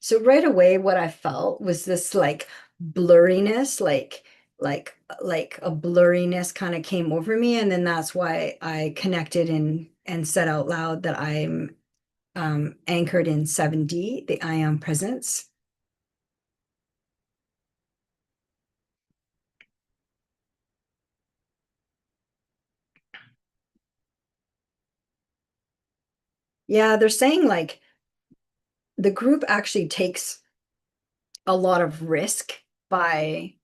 So right away, what I felt was this like blurriness, like a blurriness kind of came over me, and then that's why I connected and said out loud that I'm anchored in 7D, the I am presence. Yeah, they're saying like the group actually takes a lot of risk by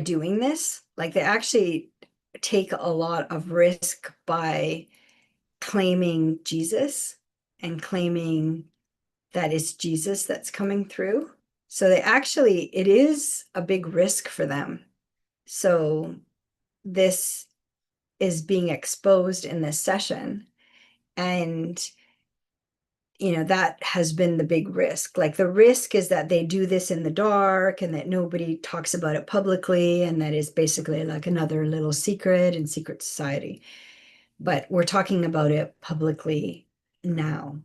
doing this. Like they actually take a lot of risk by claiming Jesus and claiming that it's Jesus that's coming through. So it is a big risk for them. So this is being exposed in this session. And, that has been the big risk. Like the risk is that they do this in the dark and that nobody talks about it publicly. And that is basically like another little secret in secret society. But we're talking about it publicly now.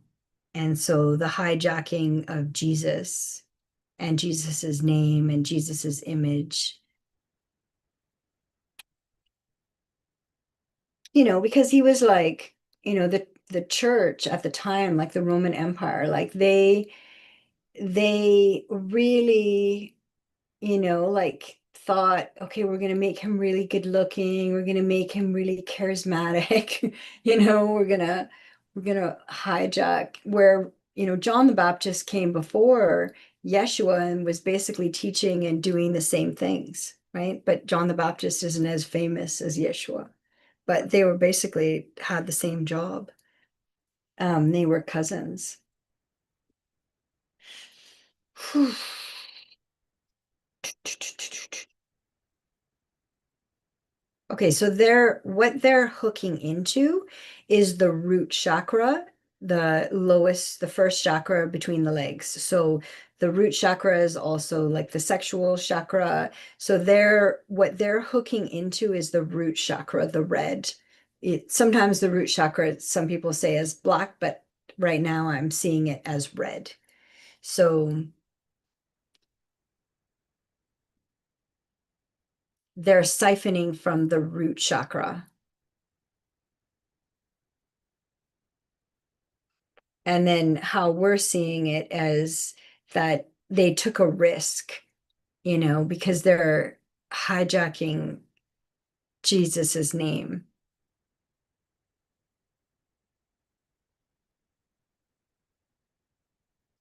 And so the hijacking of Jesus and Jesus's name and Jesus's image, because he was like, the church at the time, like the Roman Empire, like they really, like thought, okay, we're going to make him really good looking. We're going to make him really charismatic. We're going to hijack where John the Baptist came before Yeshua and was basically teaching and doing the same things, right? But John the Baptist isn't as famous as Yeshua, but they were basically had the same job. They were cousins. Okay, so what they're hooking into is the root chakra, the first chakra between the legs. So the root chakra is also like the sexual chakra. So what they're hooking into is the root chakra, the red. Sometimes the root chakra, some people say is black, but right now I'm seeing it as red. So they're siphoning from the root chakra. And then how we're seeing it as that they took a risk, because they're hijacking Jesus's name.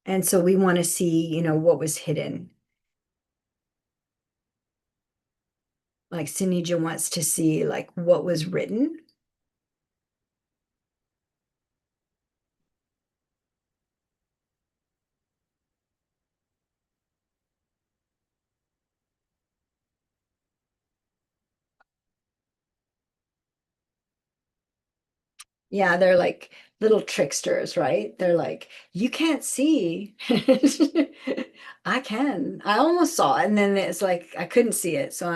And so we want to see, what was hidden. Like Sinija wants to see like what was written. Yeah, they're like little tricksters, right? They're like, you can't see. I can. I almost saw it, and then it's like I couldn't see it. So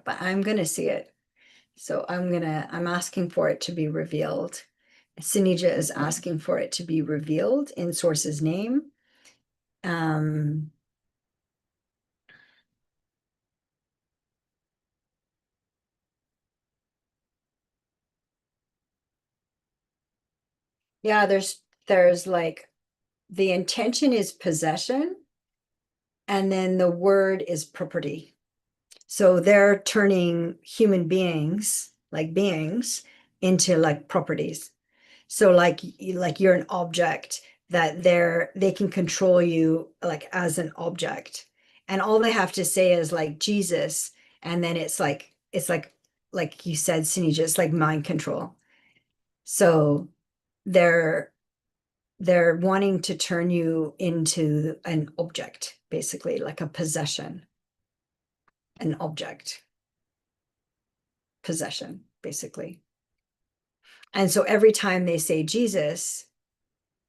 but I'm gonna see it. So I'm asking for it to be revealed. Sinija is asking for it to be revealed in source's name. Um, yeah, there's like the intention is possession, and then the word is property. So they're turning human beings, like beings, into like properties. So like you're an object that they can control you like as an object. And all they have to say is like Jesus, and then it's like you said, Cindy, just like mind control. So they're they're wanting to turn you into an object, basically, like a possession, an object, possession, basically. And so every time they say Jesus,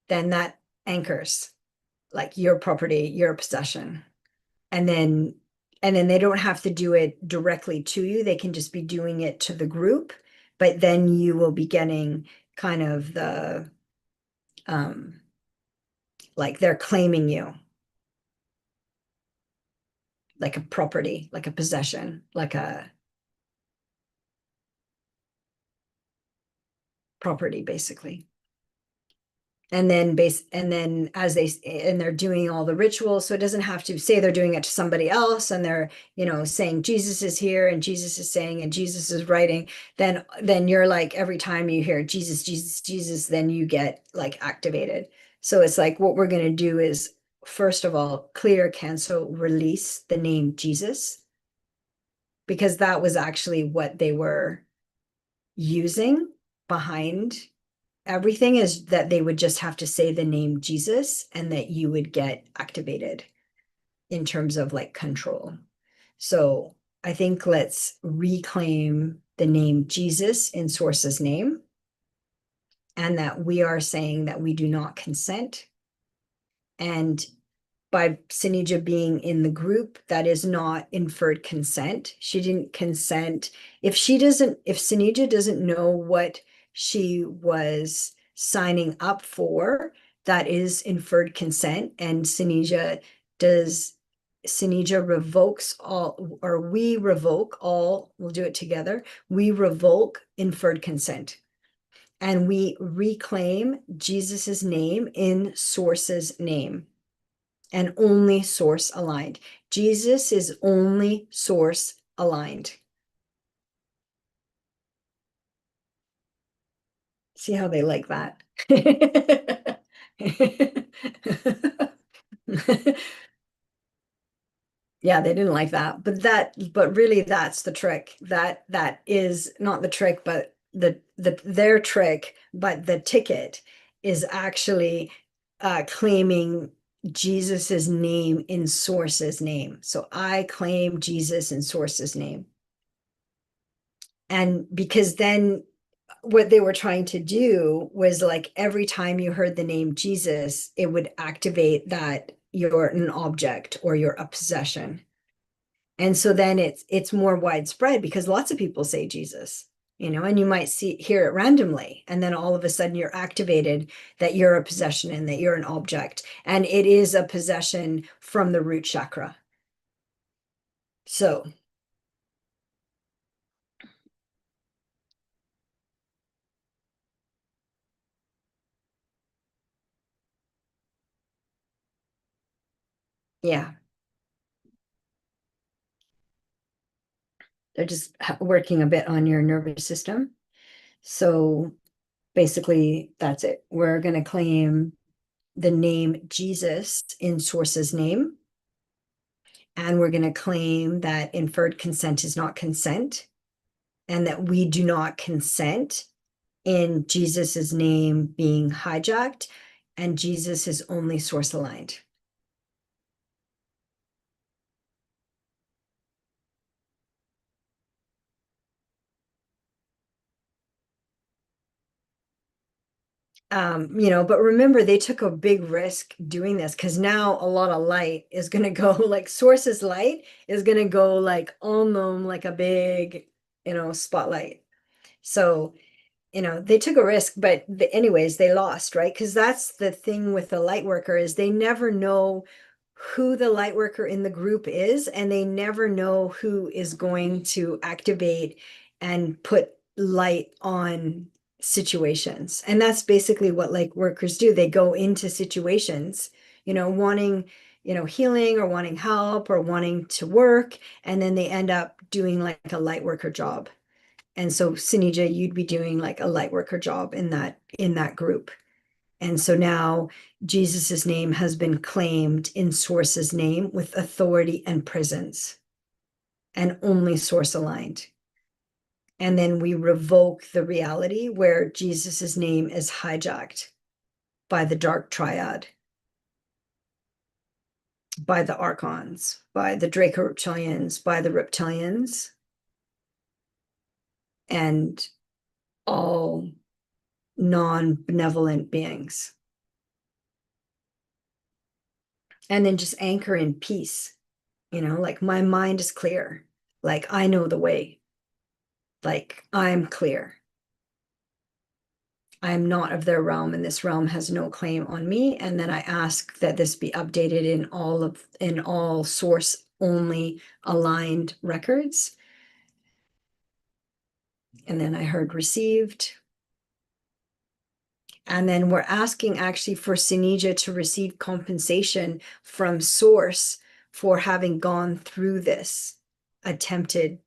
then that anchors like your property, your possession. And then they don't have to do it directly to you. They can just be doing it to the group, but then you will be getting kind of the like they're claiming you like a property, like a possession, like a property, basically. And then they're doing all the rituals, so it doesn't have to say they're doing it to somebody else, and they're saying Jesus is here and Jesus is saying and Jesus is writing. Then you're like, every time you hear Jesus, Jesus, Jesus, then you get like activated. So it's like what we're going to do is, first of all, clear, cancel, release the name Jesus, because that was actually what they were using behind everything, is that they would just have to say the name Jesus and that you would get activated in terms of like control. So I think let's reclaim the name Jesus in source's name, and that we are saying that we do not consent. And by Sinija being in the group, that is not inferred consent. She didn't consent. If Sinija doesn't know what she was signing up for, that is inferred consent. And Sinija revokes all, or we revoke all, we'll do it together. We revoke inferred consent. And we reclaim Jesus's name in source's name, and only source aligned. Jesus is only source aligned. See how they like that? Yeah, they didn't like that. But really that's the trick. That is not the trick, but their trick, but the ticket is actually claiming Jesus's name in Source's name. So I claim Jesus in Source's name. And because then what they were trying to do was like every time you heard the name Jesus, it would activate that you're an object or you're a possession. And so then it's more widespread because lots of people say Jesus, and you might hear it randomly, and then all of a sudden you're activated that you're a possession and that you're an object, and it is a possession from the root chakra. So yeah, they're just working a bit on your nervous system. So basically, that's it. We're going to claim the name Jesus in Source's name. And we're going to claim that inferred consent is not consent and that we do not consent in Jesus's name being hijacked, and Jesus is only source aligned. But remember, they took a big risk doing this because now a lot of light is going to go like Source's light is going to go like on them like a big, spotlight. So they took a risk, but anyways, they lost, right? Because that's the thing with the light worker is they never know who the light worker in the group is, and they never know who is going to activate and put light on situations. And that's basically what light workers do. They go into situations, wanting, healing or wanting help or wanting to work, and then they end up doing like a light worker job. And so Sinija, you'd be doing like a light worker job in that group. And so now Jesus's name has been claimed in Source's name with authority and presence and only source aligned. And then we revoke the reality where Jesus's name is hijacked by the dark triad, by the archons, by the Draco reptilians, by the reptilians, and all non-benevolent beings. And then just anchor in peace, like my mind is clear, like I know the way, like I'm clear. I'm not of their realm, and this realm has no claim on me. And then I ask that this be updated in all source only aligned records. And then I heard received. And then we're asking actually for Sinija to receive compensation from source for having gone through this attempted,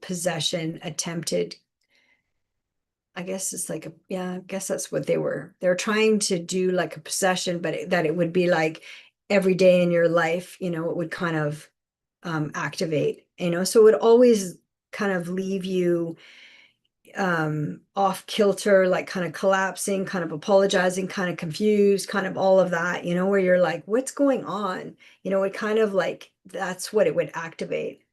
possession, attempted. I guess it's like I guess that's what they're trying to do, like a possession, but that it would be like every day in your life, it would kind of activate, so it would always kind of leave you off kilter, like kind of collapsing, kind of apologizing, kind of confused, kind of all of that, where you're like, what's going on? It kind of like that's what it would activate.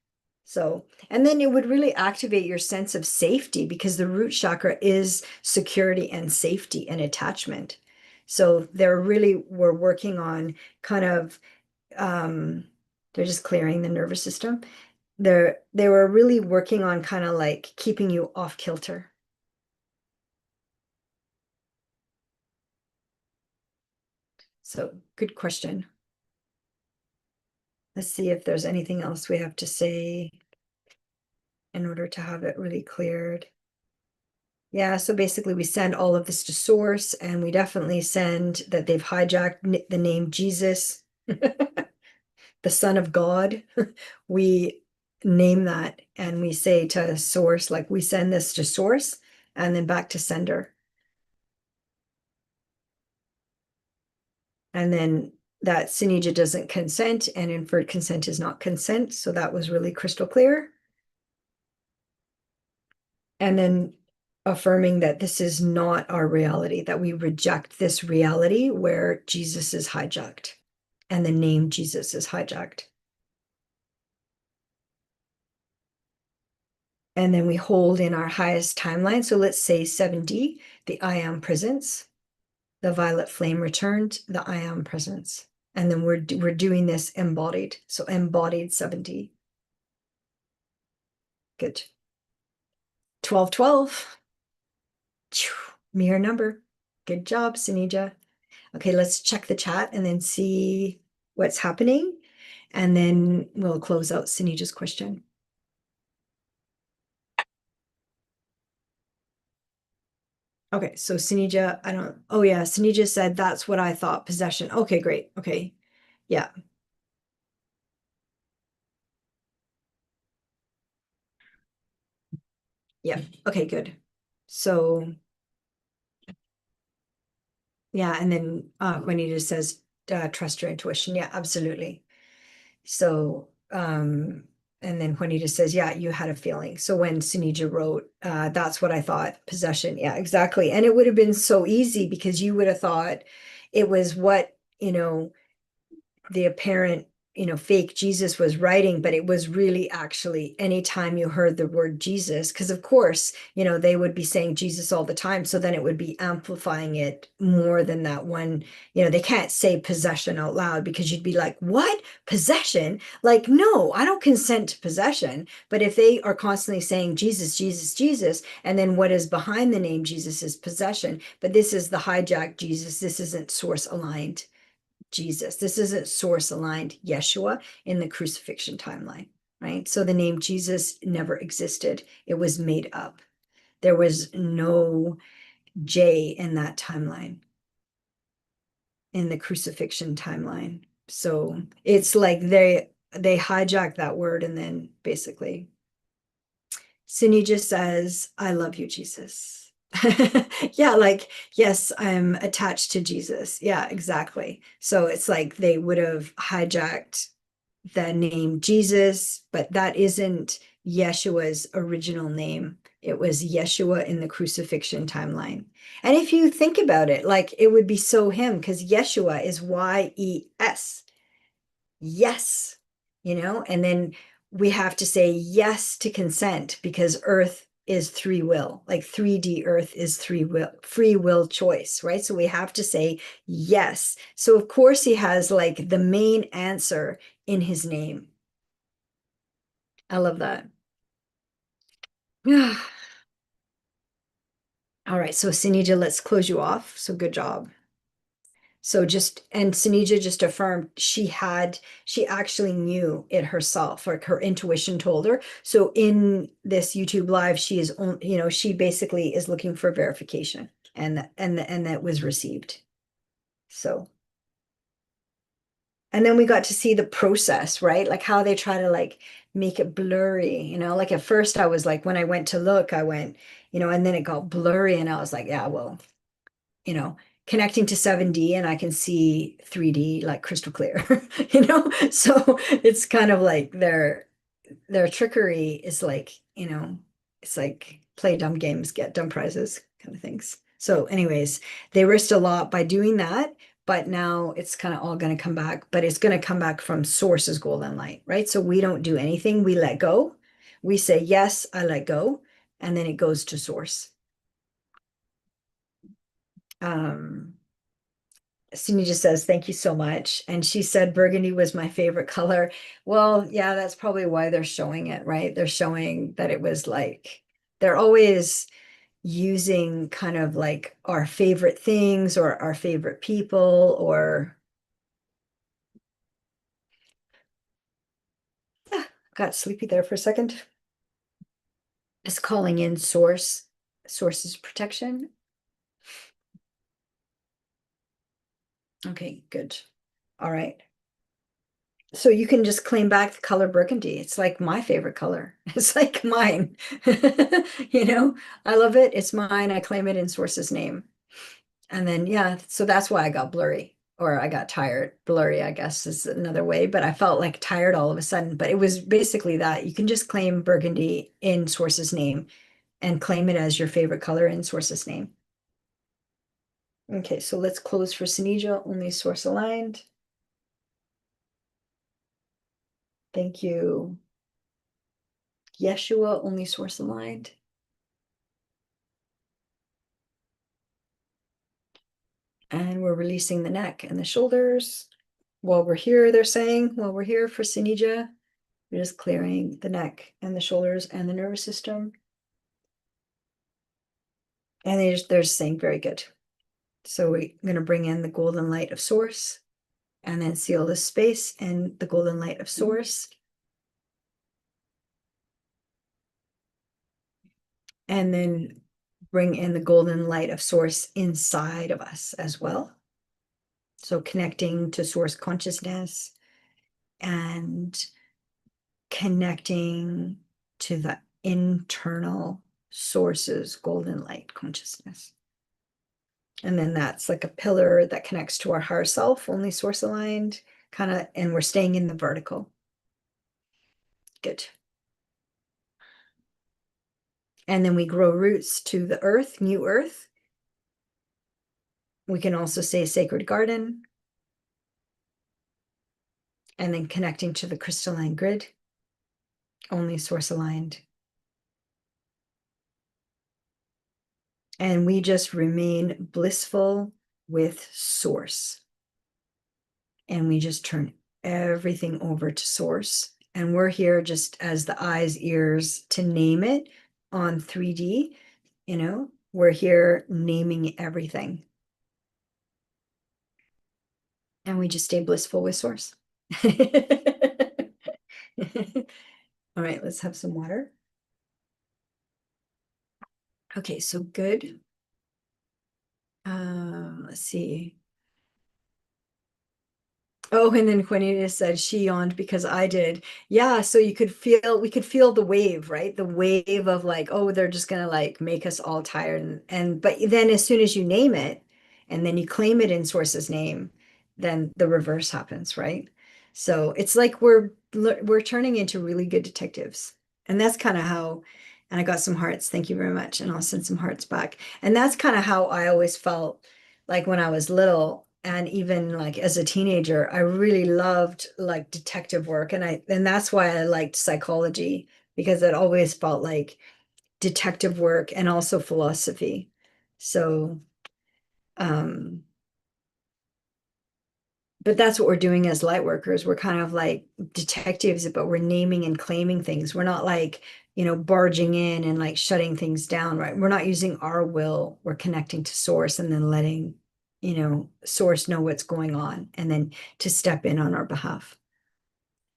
So, and then it would really activate your sense of safety because the root chakra is security and safety and attachment. So we're working on kind of they're just clearing the nervous system. They were really working on kind of like keeping you off kilter. So good question. Let's see if there's anything else we have to say in order to have it really cleared. Yeah, so basically we send all of this to source, and we definitely send that they've hijacked the name Jesus, the Son of God. We name that and we say to source, like we send this to source and then back to sender. And then that Sinija doesn't consent and inferred consent is not consent. So that was really crystal clear. And then affirming that this is not our reality, that we reject this reality where Jesus is hijacked and the name Jesus is hijacked. And then we hold in our highest timeline. So let's say 7D, the I am presence, the violet flame returned, the I am presence. And then we're doing this embodied. So embodied 7D. Good. 1212. Mirror number. Good job, Sinija. Okay, let's check the chat and then see what's happening. And then we'll close out Sinija's question. Okay, so Sinija, oh yeah, Sinija said that's what I thought, possession. Okay, great. Okay. Yeah. Yeah. Okay, good. So yeah, and then Juanita says trust your intuition. Yeah, absolutely. So and then Juanita says, yeah, you had a feeling. So when Sunija wrote, that's what I thought, possession. Yeah, exactly. And it would have been so easy because you would have thought it was what, the apparent, fake Jesus was writing, but it was really actually anytime you heard the word Jesus, because of course, they would be saying Jesus all the time. So then it would be amplifying it more than that one. They can't say possession out loud because you'd be like, what? Possession? Like, no, I don't consent to possession. But if they are constantly saying Jesus, Jesus, Jesus, and then what is behind the name Jesus is possession, but this is the hijacked Jesus. This isn't source aligned Jesus. This isn't source aligned Yeshua in the crucifixion timeline, right? So the name Jesus never existed. It was made up. There was no J in that timeline, in the crucifixion timeline. So it's like they hijack that word and then basically Cindy just says, I love you, Jesus. Yeah, like, yes, I'm attached to Jesus. Yeah, exactly. So it's like they would have hijacked the name Jesus, but that isn't Yeshua's original name. It was Yeshua in the crucifixion timeline. And if you think about it, like it would be so him because Yeshua is Y-E-S. Yes, and then we have to say yes to consent because Earth is free will, like 3D Earth is free will choice, right? So we have to say yes. So of course he has like the main answer in his name. I love that. All right, so Sinija, let's close you off. So good job. So and Sunija just affirmed she actually knew it herself, like her intuition told her. So in this YouTube live, she is, she basically is looking for verification and that was received. So, and then we got to see the process, right? Like how they try to like make it blurry, like at first I was like, when I went to look, I went, and then it got blurry and I was like, yeah, well, you know, connecting to 7D and I can see 3D like crystal clear, So it's kind of like their trickery is like, it's like play dumb games, get dumb prizes kind of things. So anyways, they risked a lot by doing that, but now it's kind of all going to come back, but it's going to come back from source's golden light, right? So we don't do anything, we let go. We say, yes, I let go, and then it goes to source. Sydney just says, thank you so much. And she said, burgundy was my favorite color. Well, yeah, that's probably why they're showing it, right? They're showing that it was like, they're always using kind of like our favorite things or our favorite people or, yeah, got sleepy there for a second. Just calling in source's protection. Okay, good. All right. So you can just claim back the color burgundy. It's like my favorite color. It's like mine. I love it. It's mine. I claim it in source's name. And then, yeah, so that's why I got blurry. or I got tired. Blurry, I guess is another way, but I felt like tired all of a sudden. But it was basically that you can just claim burgundy in Source's name and claim it as your favorite color in Source's name. Okay, so let's close for Sinija, only Source aligned. Thank you. Yeshua, only Source aligned. And we're releasing the neck and the shoulders. While we're here, they're saying, while we're here for Sinija, we're just clearing the neck and the shoulders and the nervous system. And they're just saying, very good. So we're going to bring in the golden light of Source and then seal this space in the golden light of Source. And then bring in the golden light of Source inside of us as well. So connecting to Source consciousness and connecting to the internal Source's golden light consciousness. And then that's like a pillar that connects to our higher self, only Source aligned, kind of, and we're staying in the vertical. Good. And then we grow roots to the earth, new earth. We can also say sacred garden. And then connecting to the crystalline grid, only Source aligned. And we just remain blissful with Source. And we just turn everything over to Source. And we're here just as the eyes, ears to name it on 3D. You know, we're here naming everything. And we just stay blissful with Source. All right, let's have some water. Okay, so good. Let's see. Oh, and then Juanita said she yawned because I did. Yeah, so we could feel the wave, right? The wave of like, oh, they're just gonna like make us all tired. And but then as soon as you name it and then you claim it in Source's name, then the reverse happens, right? So it's like we're turning into really good detectives. And that's kind of how, and I got some hearts. Thank you very much. And I'll send some hearts back. And that's kind of how I always felt like when I was little and even like as a teenager, I really loved like detective work. And that's why I liked psychology, because it always felt like detective work and also philosophy. So but that's what we're doing as light workers. We're kind of like detectives, but we're naming and claiming things. We're not like, barging in and like shutting things down, right? We're not using our will. We're connecting to Source and then letting, Source know what's going on and then to step in on our behalf.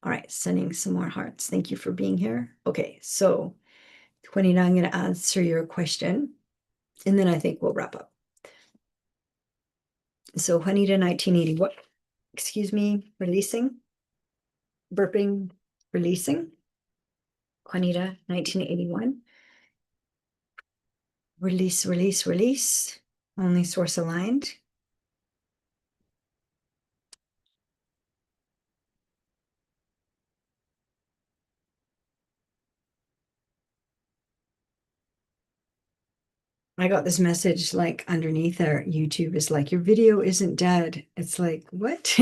All right, sending some more hearts. Thank you for being here. Okay, so 29, I'm going to answer your question and then I think we'll wrap up. So Juanita, 1980, what? Excuse me, releasing, burping, releasing. Juanita, 1981. Release, release, release. Only Source aligned. I got this message like underneath there. YouTube is like, your video isn't dead. It's like, what?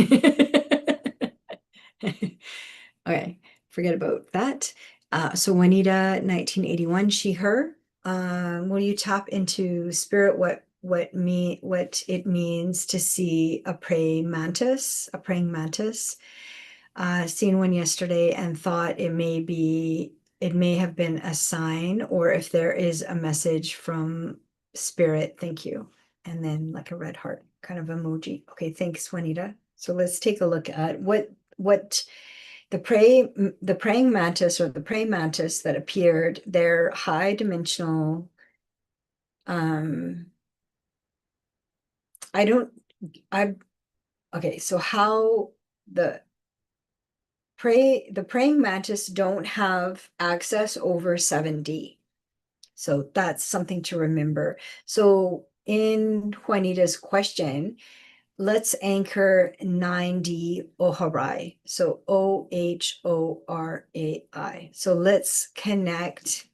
Okay, forget about that. So Juanita, 1981, she, her. Will you tap into spirit what it means to see a praying mantis, seen one yesterday and thought it may have been a sign, or if there is a message from spirit, thank you. And then like a red heart kind of emoji. Okay, thanks, Juanita. So let's take a look at what the praying mantis, or the praying mantis that appeared, they're high dimensional. I don't, I, okay, so how the praying mantis don't have access over 7D. So that's something to remember. So in Juanita's question, let's anchor 9D Oharai. So Ohorai. So let's connect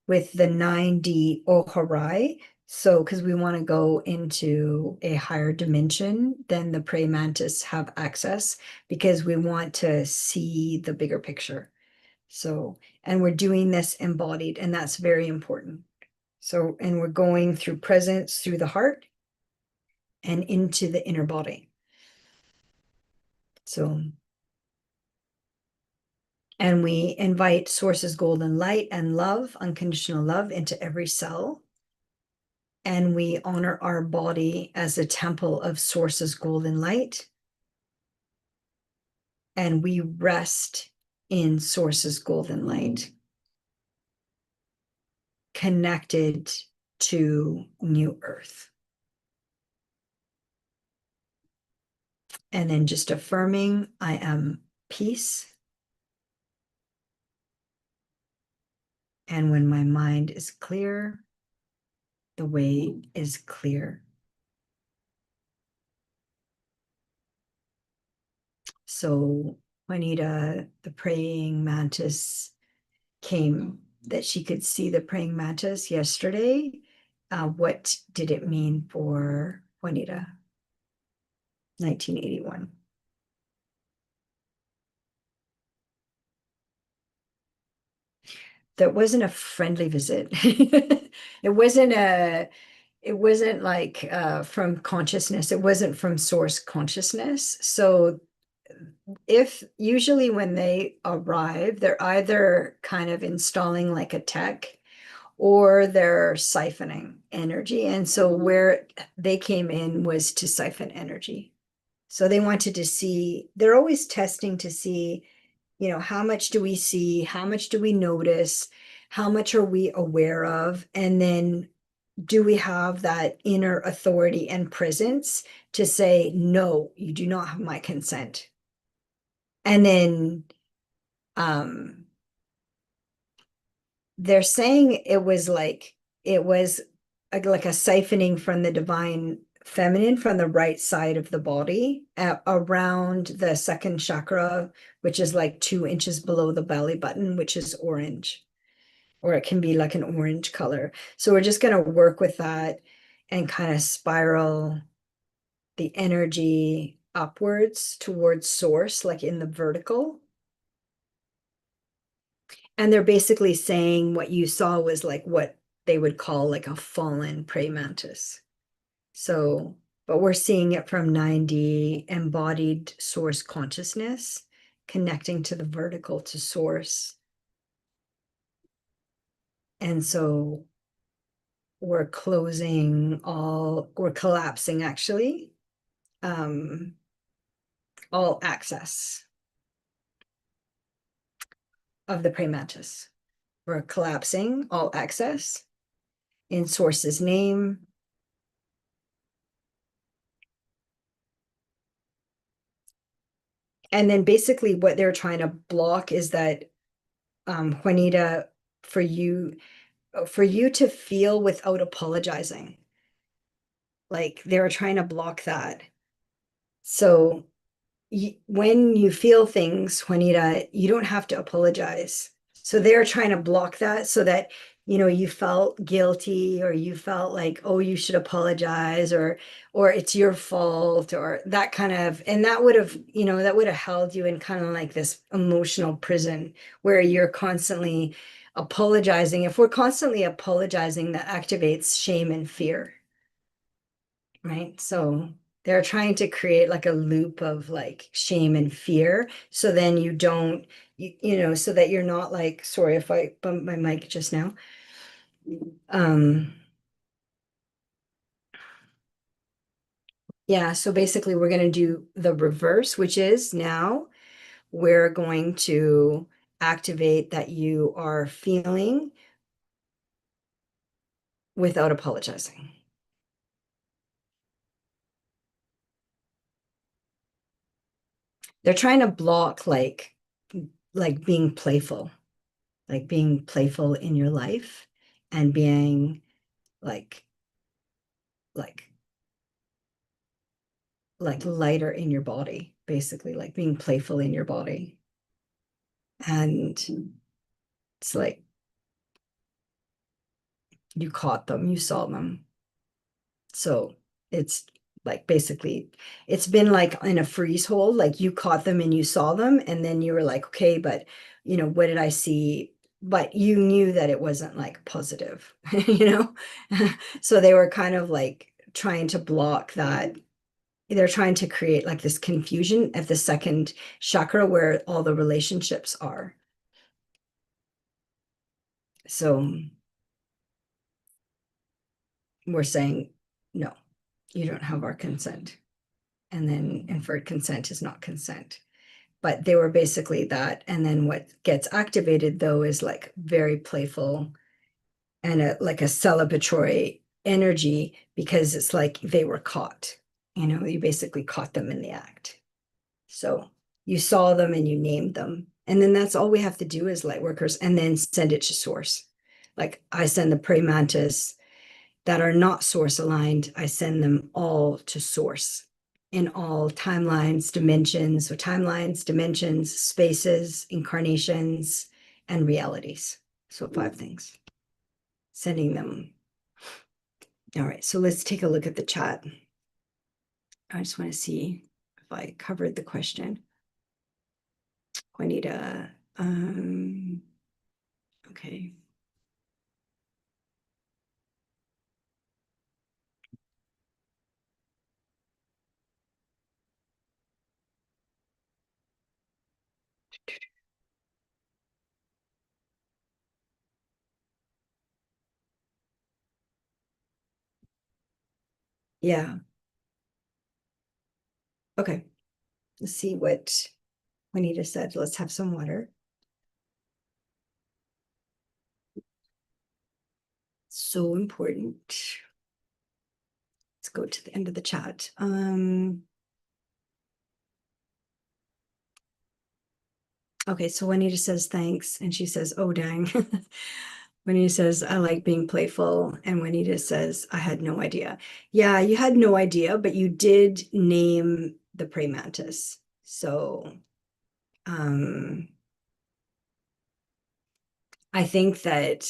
with the 9D Oharai. So, because we want to go into a higher dimension than the praying mantis have access, because we want to see the bigger picture. So, and we're doing this embodied, and that's very important. So, and we're going through presence, through the heart, and into the inner body. So, and we invite Source's golden light and love, unconditional love, into every cell. And we honor our body as a temple of Source's golden light. And we rest in Source's golden light, connected to New Earth. And then just affirming, I am peace. And when my mind is clear, the way is clear. So Juanita, the praying mantis, came that she could see the praying mantis yesterday. What did it mean for Juanita? 1981. That wasn't a friendly visit. It wasn't like from consciousness. It wasn't from source consciousness. So if usually when they arrive, they're either kind of installing like a tech or they're siphoning energy. And so where they came in was to siphon energy. So they wanted to see, they're always testing to see, how much do we see? How much do we notice? How much are we aware of? And then do we have that inner authority and presence to say, no, you do not have my consent? And then they're saying it was like a siphoning from the divine feminine from the right side of the body around the second chakra, which is like 2 inches below the belly button, which is orange, or it can be like an orange color. So we're just going to work with that and kind of spiral the energy upwards towards source, like in the vertical. And they're basically saying what you saw was like what they would call like a fallen prey mantis. So, but we're seeing it from 9D embodied source consciousness, connecting to the vertical to source. And so we're collapsing actually, all access of the prey mantis. We're collapsing all access in source's name. And then basically what they're trying to block is that, Juanita, for you to feel without apologizing. Like they're trying to block that. So when you feel things, Juanita, you don't have to apologize. So they're trying to block that so that, you felt guilty or you felt like, oh, you should apologize or it's your fault or that kind of, and that would have, held you in kind of like this emotional prison where you're constantly apologizing. If we're constantly apologizing, that activates shame and fear, right? So they're trying to create like a loop of like shame and fear. So then you don't, so that you're not like, sorry if I bumped my mic just now. Yeah, so basically we're going to do the reverse, which is now we're going to activate that you are feeling without apologizing. They're trying to block like being playful, like being playful in your life and being like like lighter in your body, basically, like being playful in your body. And it's like you caught them, you saw them. So it's like basically it's been like in a freeze hold, like you caught them and you saw them, and then you were like, okay, but what did I see? But you knew that it wasn't like positive, you know? So they were kind of like trying to block that. They're trying to create like this confusion at the second chakra where all the relationships are. So we're saying, no, you don't have our consent. And then inferred consent is not consent. But they were basically that. And then what gets activated though is like very playful and like a celebratory energy, because it's like they were caught. You basically caught them in the act. So you saw them and you named them. And then that's all we have to do as light workers, and then send it to source. Like I send the praying mantis that are not source aligned, I send them all to source in all timelines, dimensions, so timelines, dimensions, spaces, incarnations, and realities. So 5 things. Sending them. All right, so let's take a look at the chat. I just want to see if I covered the question. Juanita, okay. Yeah, okay. Let's see what Juanita said. Let's have some water. So important. Let's go to the end of the chat. Okay, so Juanita says thanks, and she says, oh, dang. Juanita says, I like being playful, and Juanita says, I had no idea. Yeah, you had no idea, but you did name the praying mantis. So I think that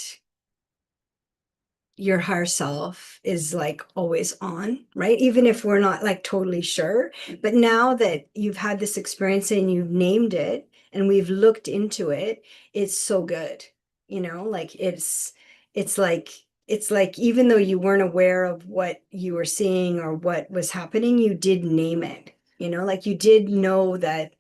your higher self is like always on, right? Even if we're not like totally sure. But now that you've had this experience and you've named it and we've looked into it, it's so good. Like it's like even though you weren't aware of what you were seeing or what was happening, you did name it. Like you did know that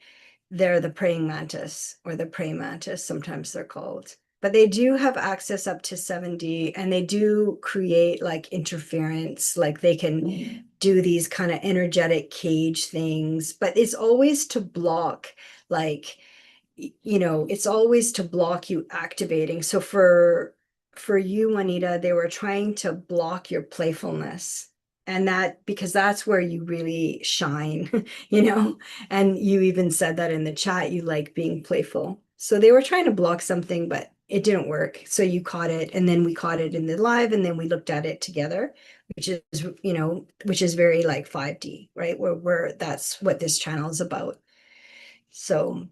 they're the praying mantis, or the praying mantis, sometimes they're called. But they do have access up to 7D, and they do create like interference, like they can do these kind of energetic cage things, but it's always to block, like, it's always to block you activating. So for you, Juanita, they were trying to block your playfulness. And that, because that's where you really shine, and you even said that in the chat, you like being playful. So they were trying to block something, but it didn't work. So you caught it, and then we caught it in the live, and then we looked at it together, which is very like 5D, right? Where that's what this channel is about. So,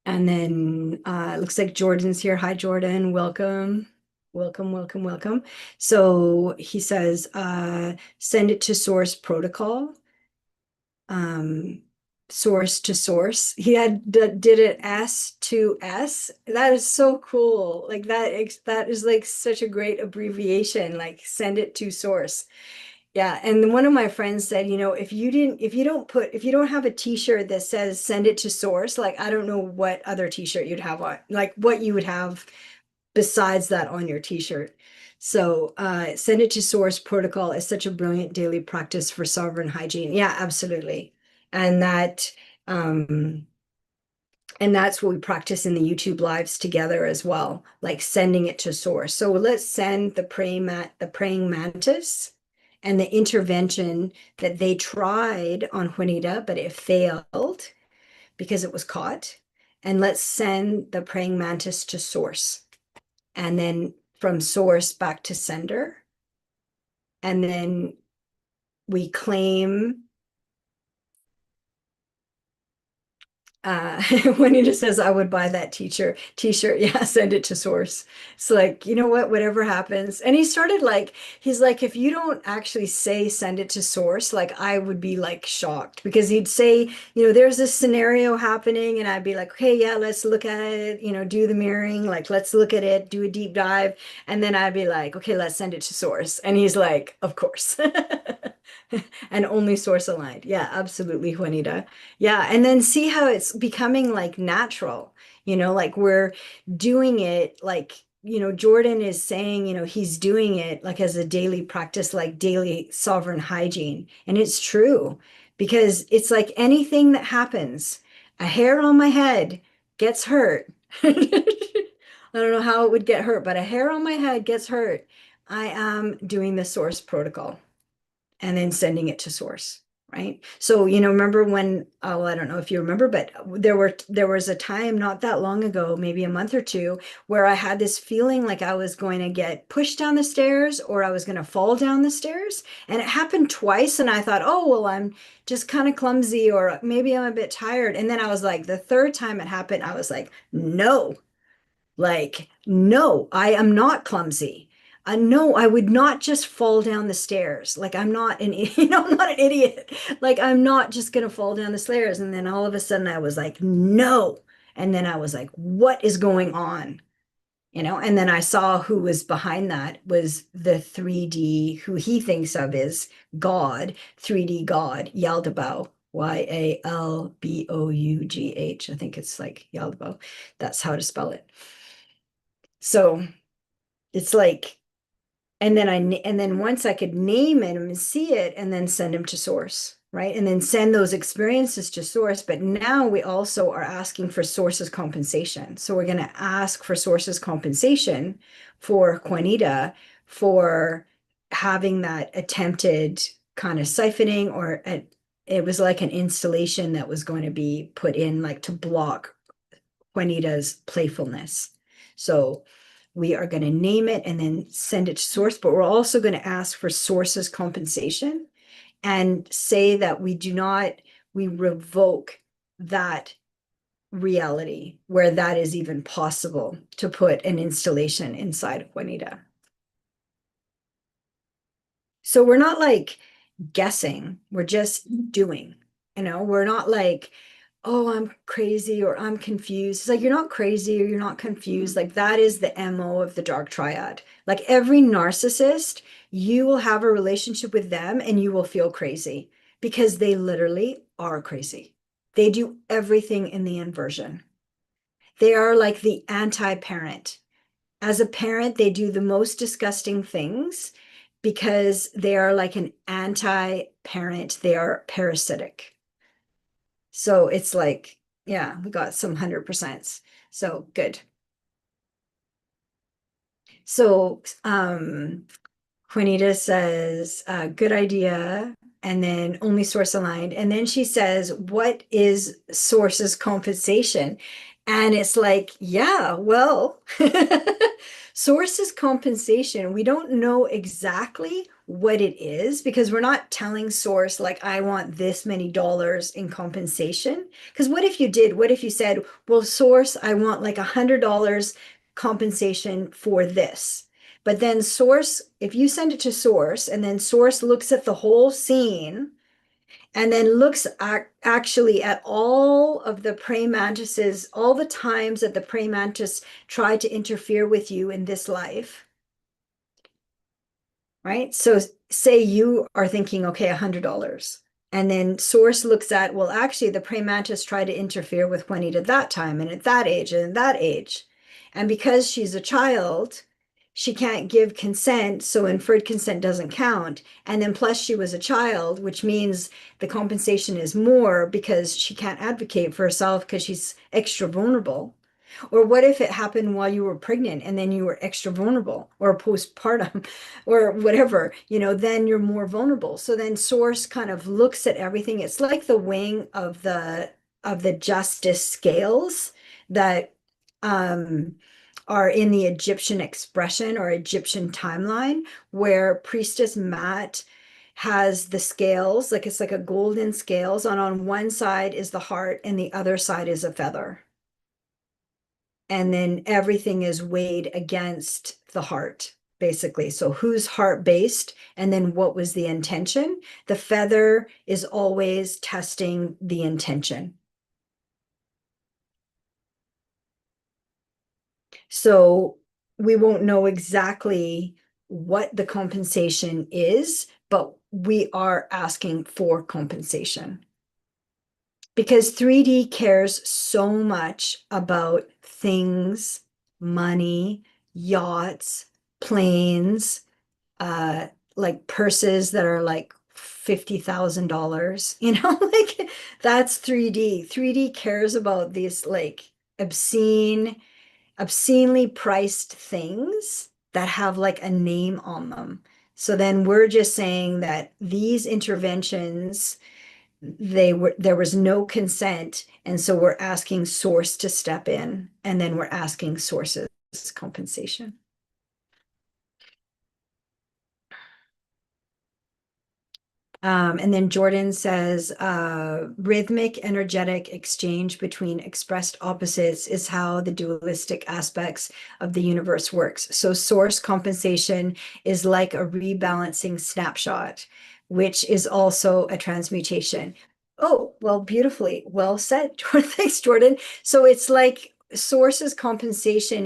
and then looks like Jordan's here. Hi, Jordan. Welcome. Welcome, welcome, welcome. So he says, send it to source protocol. Source to source. He did it S2S. That is so cool. Like that is like such a great abbreviation, like send it to source. Yeah, and one of my friends said, if you don't have a t-shirt that says send it to source, like I don't know what other t-shirt you'd have on, like what you would have besides that on your t-shirt. So send it to source protocol is such a brilliant daily practice for sovereign hygiene. Yeah, absolutely. And um that's what we practice in the YouTube lives together as well, like sending it to source. So let's send the praying mantis and the intervention that they tried on Juanita, but it failed because it was caught. And let's send the praying mantis to source, and then from source back to sender. And then we claim when he just says, I would buy that teacher t-shirt. Yeah, send it to source. It's like, you know what, whatever happens. And he started like, he's like, if you don't actually say send it to source, like I would be like shocked because he'd say, there's this scenario happening, and I'd be like, okay, yeah, let's look at it, do the mirroring, like let's look at it, do a deep dive. And then I'd be like, okay, let's send it to source. And he's like, of course. And only source aligned. Yeah, absolutely, Juanita. Yeah, and then see how it's becoming like natural, like we're doing it like, Jordan is saying, he's doing it like as a daily practice, like daily sovereign hygiene. And it's true because it's like anything that happens, a hair on my head gets hurt. I don't know how it would get hurt, but a hair on my head gets hurt. I am doing the source protocol and then sending it to source, right? So, remember when, oh, I don't know if you remember, but there was a time not that long ago, maybe a month or two, where I had this feeling like I was going to get pushed down the stairs or I was going to fall down the stairs. And it happened twice. And I thought, oh, well, I'm just kind of clumsy or maybe I'm a bit tired. And then I was like, the third time it happened, I was like, no, I am not clumsy. No, I would not just fall down the stairs. Like I'm not an, I'm not an idiot. Like I'm not just gonna fall down the stairs. And then all of a sudden I was like, no. And then I was like, what is going on? And then I saw who was behind that was the 3D, who he thinks of is God, 3D God, Yaldabaoth, Yalbough. I think it's like Yaldabaoth. That's how to spell it. So it's like, and then once I could name him and see it and then send him to source, right? And then send those experiences to source. But now we also are asking for source's compensation. So we're going to ask for source's compensation for Juanita for having that attempted kind of siphoning, or it was like an installation that was going to be put in like to block Juanita's playfulness. So we are going to name it and then send it to source, but we're also going to ask for source's compensation and say that we revoke that reality where that is even possible to put an installation inside of Juanita. So we're not like guessing, we're just doing, we're not like, oh, I'm crazy or I'm confused. It's like you're not crazy or you're not confused. Like that is the MO of the dark triad. Like every narcissist, you will have a relationship with them and you will feel crazy because they literally are crazy. They do everything in the inversion. They are like the anti-parent. As a parent, they do the most disgusting things because they are like an anti-parent. They are parasitic. So it's like, yeah, we got some 100%. So good. So Juanita says, good idea. And then only source aligned. And then she says, what is source's compensation? And it's like, yeah, well, source's compensation, we don't know exactly what it is because we're not telling source, like, I want this many dollars in compensation. Because what if you did? What if you said, well, source, I want like $100 compensation for this. But then source, if you send it to source and then source looks at the whole scene and then looks actually at all of the praying mantises, all the times that the praying mantis tried to interfere with you in this life, right? So say you are thinking, okay, $100. And then source looks at, well, actually, the praying mantis tried to interfere with Juanita at that time and at that age and at that age. And because she's a child, she can't give consent, so inferred consent doesn't count. And then plus she was a child, which means the compensation is more because she can't advocate for herself because she's extra vulnerable. Or what if it happened while you were pregnant and then you were extra vulnerable or postpartum or whatever, then you're more vulnerable. So then source kind of looks at everything. It's like the wing of the justice scales that are in the Egyptian expression or Egyptian timeline, where Priestess Mat has the scales, like it's like a golden scales, and on one side is the heart and the other side is a feather. And then everything is weighed against the heart, basically. So who's heart based? And then what was the intention? The feather is always testing the intention. So we won't know exactly what the compensation is, but we are asking for compensation. Because 3D cares so much about things, money, yachts, planes, like purses that are like $50,000, like that's 3D. 3D cares about these like obscenely priced things that have like a name on them. So then we're just saying that these interventions, there was no consent, and so we're asking source to step in, and then we're asking sources compensation. And then Jordan says, rhythmic, energetic exchange between expressed opposites is how the dualistic aspects of the universe works. So source compensation is like a rebalancing snapshot, which is also a transmutation. Oh, well, beautifully. Well said, Jordan. Thanks, Jordan. So it's like source's compensation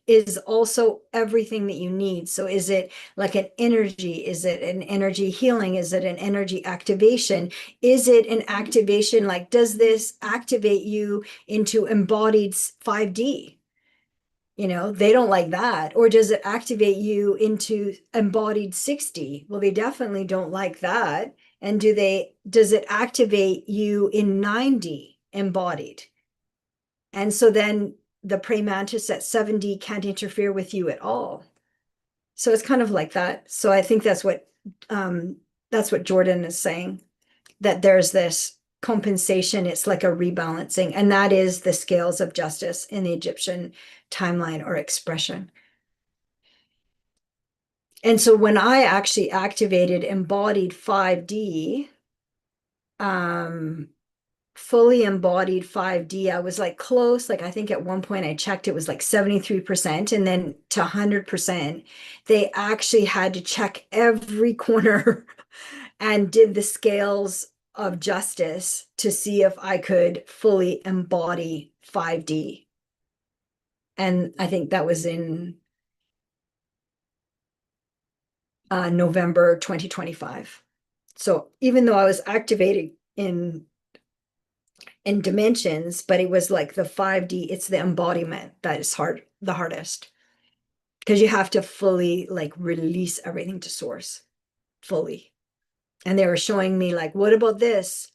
is also everything that you need. So is it like an energy? Is it an energy healing? Is it an energy activation? Is it an activation? Like, does this activate you into embodied 5D? They don't like that. Or does it activate you into embodied 6D? Well, they definitely don't like that. And does it activate you in 9D embodied? And so then the praying mantis at 7D can't interfere with you at all. So it's kind of like that. So I think that's what Jordan is saying, that there's this compensation. It's like a rebalancing, and that is the scales of justice in the Egyptian timeline or expression. And so when I actually activated embodied 5D, fully embodied 5D, I was like close. Like I think at one point I checked, it was like 73%, and then to 100%. They actually had to check every corner and did the scales of justice to see if I could fully embody 5D. And I think that was in November 2025. So even though I was activating in dimensions, but it was like the 5D, it's the embodiment that is the hardest, because you have to fully like release everything to source fully. And they were showing me like, what about this?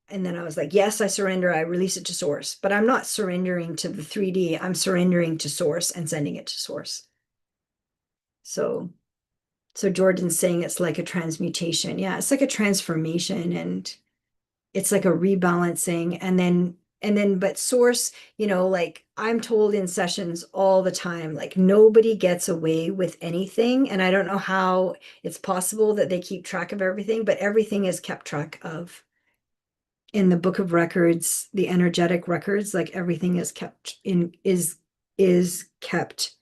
And then I was like, yes, I surrender. I release it to source, but I'm not surrendering to the 3D. I'm surrendering to source and sending it to source. So Jordan's saying it's like a transmutation. Yeah, it's like a transformation, and it's like a rebalancing. But source, like I'm told in sessions all the time, like nobody gets away with anything. And I don't know how it's possible that they keep track of everything, but everything is kept track of in the book of records, the energetic records, like everything is kept is kept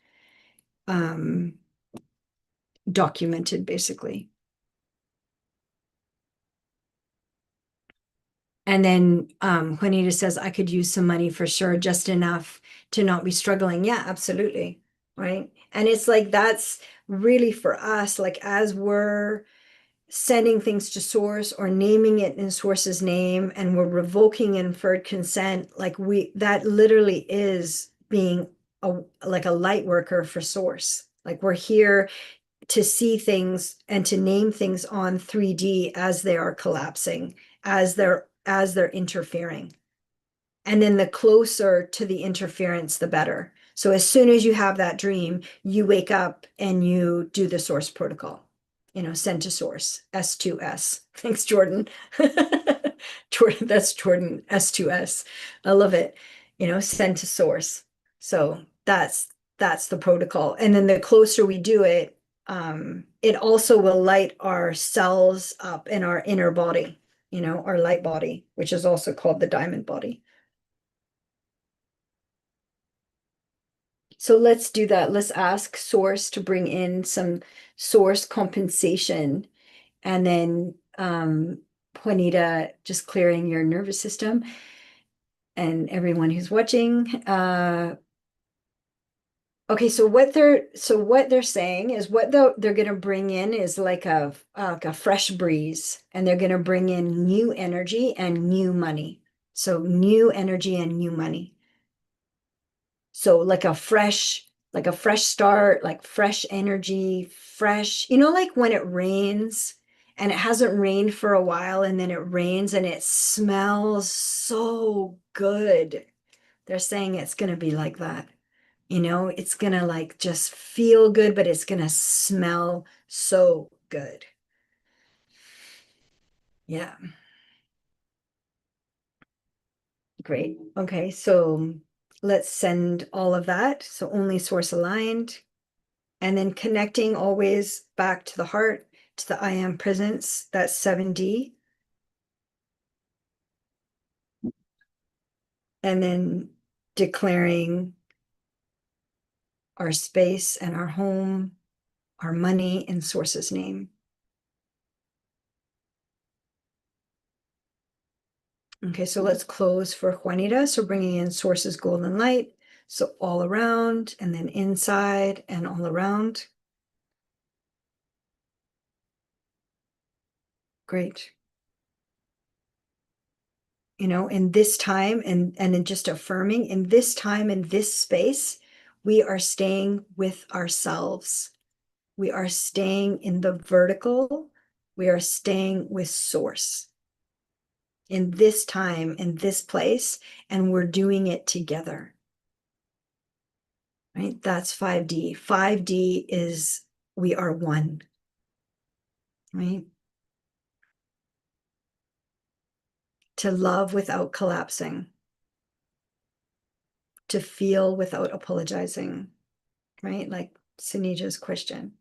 documented, basically. And then Juanita says, I could use some money for sure, just enough to not be struggling. Yeah, absolutely. Right. And it's like, that's really for us, like as we're sending things to source or naming it in source's name, and we're revoking inferred consent, like that literally is being like a light worker for source. Like we're here to see things and to name things on 3D as they are collapsing, as they're interfering. And then the closer to the interference, the better. So as soon as you have that dream, you wake up and you do the source protocol, send to source, S2S. Thanks, Jordan. Jordan, that's Jordan, S2S. I love it. Send to source. So that's the protocol. And then the closer we do it, it also will light our cells up in our inner body, our light body, which is also called the diamond body. So let's do that. Let's ask Source to bring in some source compensation. And then Juanita, just clearing your nervous system. And everyone who's watching. Okay, so what they're saying is what they're gonna bring in is like a fresh breeze, and they're gonna bring in new energy and new money. So new energy and new money. So like a fresh start, like fresh energy, fresh, like when it rains and it hasn't rained for a while and then it rains and it smells so good. They're saying it's going to be like that. It's going to like just feel good, but it's going to smell so good. Yeah, great. Okay, so let's send all of that. So only source aligned. And then connecting always back to the heart, to the I am presence, that's 7D. And then declaring our space and our home, our money in Source's name. Okay, so let's close for Juanita. So bringing in Source's golden light. So all around and then inside and all around. Great. In this time and in just affirming in this time, in this space, we are staying with ourselves. We are staying in the vertical. We are staying with source in this time, in this place, and we're doing it together. Right? That's 5D. 5D is we are one. Right? To love without collapsing. To feel without apologizing. Right? Like Sanija's question.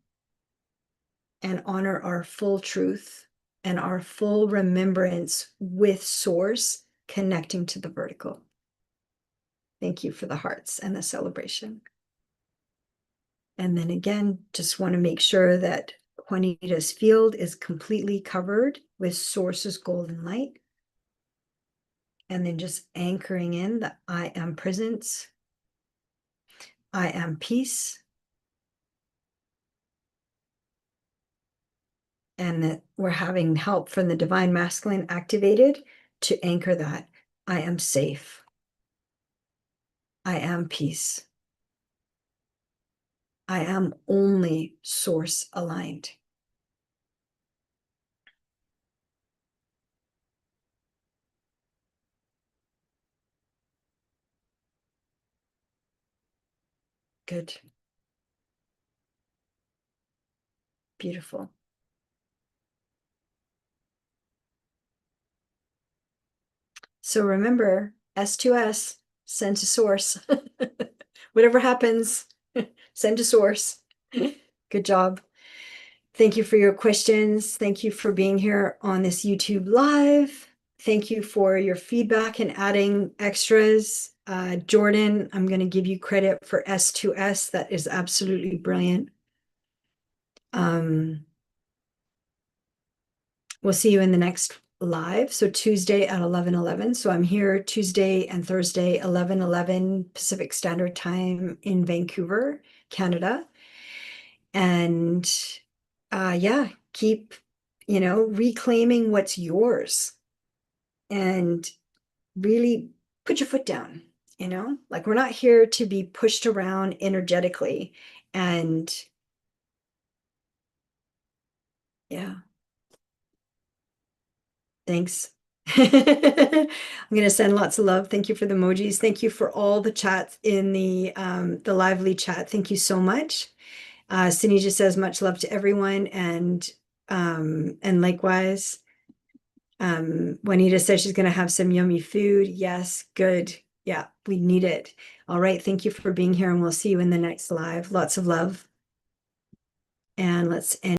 And honor our full truth and our full remembrance with source connecting to the vertical. Thank you for the hearts and the celebration. And then again, just want to make sure that Juanita's field is completely covered with source's golden light. And then just anchoring in the I am presence, I am peace, and that we're having help from the divine masculine activated to anchor that. I am safe. I am peace. I am only source aligned. Good. Beautiful. So remember, S2S, send to source. Whatever happens, send to source. Good job. Thank you for your questions. Thank you for being here on this YouTube Live. Thank you for your feedback and adding extras. Jordan, I'm going to give you credit for S2S. That is absolutely brilliant. We'll see you in the next live. So Tuesday at 11:11. So I'm here Tuesday and Thursday, 11:11 Pacific Standard Time in Vancouver, Canada. And yeah, keep, reclaiming what's yours and really put your foot down, like we're not here to be pushed around energetically. And yeah. Thanks. I'm going to send lots of love. Thank you for the emojis. Thank you for all the chats in the lively chat. Thank you so much. Sunija says much love to everyone, and likewise. Juanita says she's going to have some yummy food. Yes, good. Yeah, we need it. All right. Thank you for being here, and we'll see you in the next live. Lots of love. And let's end.